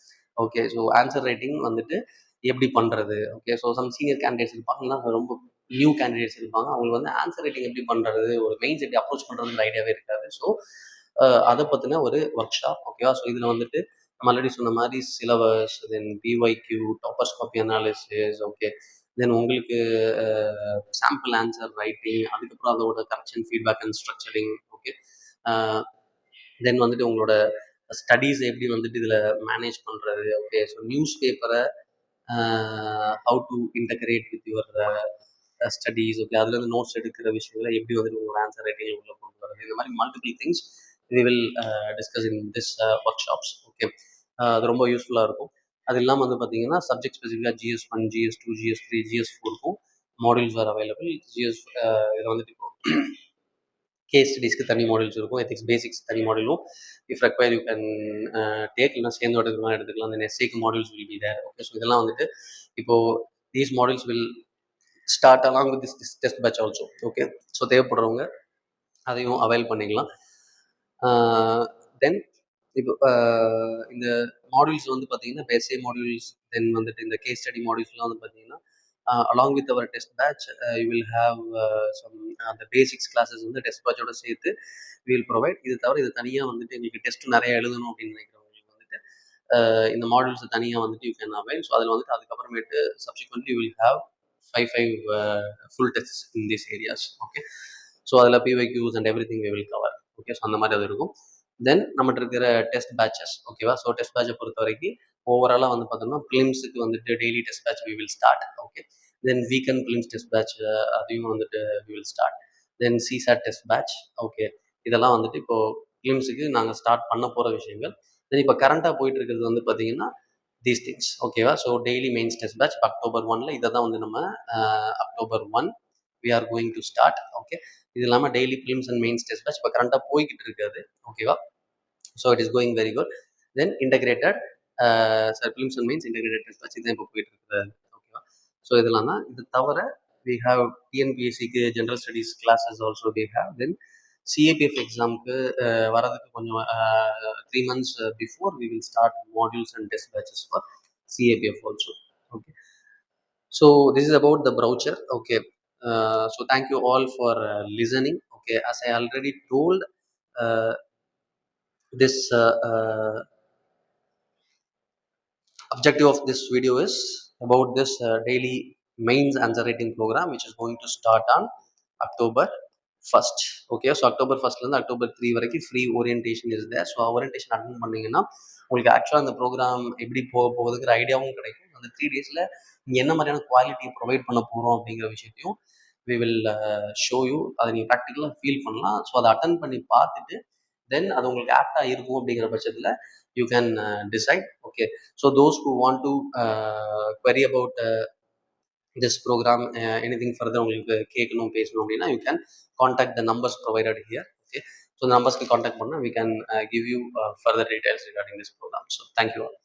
Okay, so answer writing வந்துட்டு எப்படி பண்ணுறது. Okay, so some senior candidates இருப்பாங்க, இல்லைனா ரொம்ப நியூ கேண்டிடேட்ஸ் இருப்பாங்க. அவங்களுக்கு வந்து ஆன்சர் ரைட்டிங் எப்படி பண்ணுறது, ஒரு மெயின்ஸ் எப்படி அப்ரோச் பண்ணுறதுங்கிற ஐடியாவே இருக்காது. ஸோ அதை பற்றின ஒரு ஒர்க் ஷாப். ஓகேவா? ஸோ இதில் வந்துட்டு நம்ம ஆல்ரெடி சொன்ன மாதிரி syllabus, then PYQ, toppers copy analysis. Okay, then உங்களுக்கு சாம்பிள் ஆன்சர் ரைட்டிங், அதுக்கப்புறம் அதோட correction, feedback and structuring. Okay, then வந்துட்டு உங்களோட ஸ்டடீஸ் எப்படி வந்துட்டு இதில் மேனேஜ் பண்ணுறது. ஓகே, ஸோ நியூஸ் பேப்பரை how to integrate with your studies. Okay, அதுலேருந்து நோட்ஸ் எடுக்கிற விஷயங்களை எப்படி வந்துட்டு உங்களோட ஆன்சர் ரைட்டிங் உள்ள கொண்டு வரது. இந்த மாதிரி multiple things we will discuss in this workshops. Okay, அது ரொம்ப யூஸ்ஃபுல்லாக இருக்கும். அது இல்லாமல் வந்து பார்த்தீங்கன்னா சப்ஜெக்ட் ஸ்பெசிஃபிக்காக GS1, GS2, GS3, GS4க்கும் modules are available. இதில் வந்துட்டு இப்போ கேஸ் ஸ்டடீஸ்க்கு தனி மாடியூல்ஸ் இருக்கும், எத்திக்ஸ் பேசிக்ஸ் தனி மாடியூலும் if require you can take. இல்லைனா சேர்ந்து எடுக்கலாம் எடுத்துக்கலாம். அந்த எஸ்ஏக்கு modules will be there. Okay, so இதெல்லாம் வந்துட்டு இப்போது these modules will start along with this test batch also. Okay, so தேவைப்படுறவங்க அதையும் அவைல் பண்ணிக்கலாம். தென் இப்போ இந்த மாடியூல்ஸ் வந்து பார்த்தீங்கன்னா, இப்போ எஸ்ஏ மாடியூல்ஸ், தென் வந்துட்டு இந்த கேஸ் ஸ்டடி மாடியூல்ஸ்லாம் வந்து பார்த்தீங்கன்னா, along with our test batch you will have some அந்த பேசிக்ஸ் கிளாஸஸ் வந்து டெஸ்ட் பேட்சோட சேர்த்து வி வில் ப்ரொவைட். இது தவிர இது தனியாக வந்துட்டு எங்களுக்கு டெஸ்ட் நிறைய எழுதணும் அப்படின்னு நினைக்கிறவங்களுக்கு வந்துட்டு இந்த மாடியூல்ஸ் தனியாக வந்துட்டு யூ கேன் அவைல். ஸோ அதில் வந்துட்டு அதுக்கப்புறமேட்டு subsequently will have 5 full test in this areas. Okay, so அதில் PYQs and everything we will cover. Okay, so அந்த மாதிரி அது இருக்கும். தென் நம்மகிட்ட இருக்கிற டெஸ்ட் பேட்சஸ், ஓகேவா. ஸோ டெஸ்ட் பேட்சை பொறுத்த வரைக்கும் ஓவராலாக வந்து பார்த்தோம்னா பிலிம்ஸுக்கு வந்துட்டு daily test batch we will start. Okay, then weekend prelims test batch அதையும் வந்துட்டு we will start. Then CSAT test batch. Okay, இதெல்லாம் வந்துட்டு இப்போது பிலிம்ஸுக்கு நாங்கள் ஸ்டார்ட் பண்ண போகிற விஷயங்கள். தென் இப்போ கரண்ட்டாக போயிட்டு இருக்கிறது வந்து பார்த்தீங்கன்னா தீஸ் திங்ஸ். ஓகேவா. So daily mains test batch October 1 இதை தான் வந்து நம்ம October 1 we are going to start. Okay, இது இல்லாமல் daily prelims and mains test batch இப்போ கரண்ட்டாக போய்கிட்டு இருக்காது. ஓகேவா. So it is going very good. Then integrated prelims and mains integrated test batch இதுதான் இப்போ போயிட்டு இருக்குது. ஓகேவா. ஸோ இதெல்லாம் தான். இது தவிர வி ஹாவ் டிஎன்பிஎஸ்சிக்கு general studies classes also we have. Then CAPF எக்ஸாமுக்கு வரதுக்கு கொஞ்சம் 3 months before we will start modules and test batches for CAPF also. Okay, so this is about the brochure. Okay, so thank you all for listening. Okay, as I already told, this objective of this video is about this daily mains answer writing program which is going to start on October 1st. Okay, so October 1st இருந்து October 3 வரைக்கும் free orientation is there. So orientation attend பண்ணிங்கன்னா உங்களுக்கு ஆக்சுவலாக அந்த program எப்படி போக போகுதுங்கிற ஐடியாவும் கிடைக்கும். அந்த 3 daysல நீங்கள் என்ன மாதிரியான குவாலிட்டியை ப்ரொவைட் பண்ண போகிறோம் அப்படிங்கிற விஷயத்தையும் வி வில் ஷோ யூ. அதை நீங்கள் ப்ராக்டிக்கலாக ஃபீல் பண்ணலாம். ஸோ அதை அட்டன் பண்ணி பார்த்துட்டு தென் அது உங்களுக்கு ஆப்டாக இருக்கும் அப்படிங்கிற பட்சத்தில் you can decide. Okay, so those who want to query about this program, anything further உங்களுக்கு கேட்கணும் பேசணும் அப்படின்னா you can contact the numbers provided here. Okay, so இந்த நம்பர்ஸ்க்கு காண்டாக்ட் பண்ணால் we can give you further details regarding this program. So thank you all.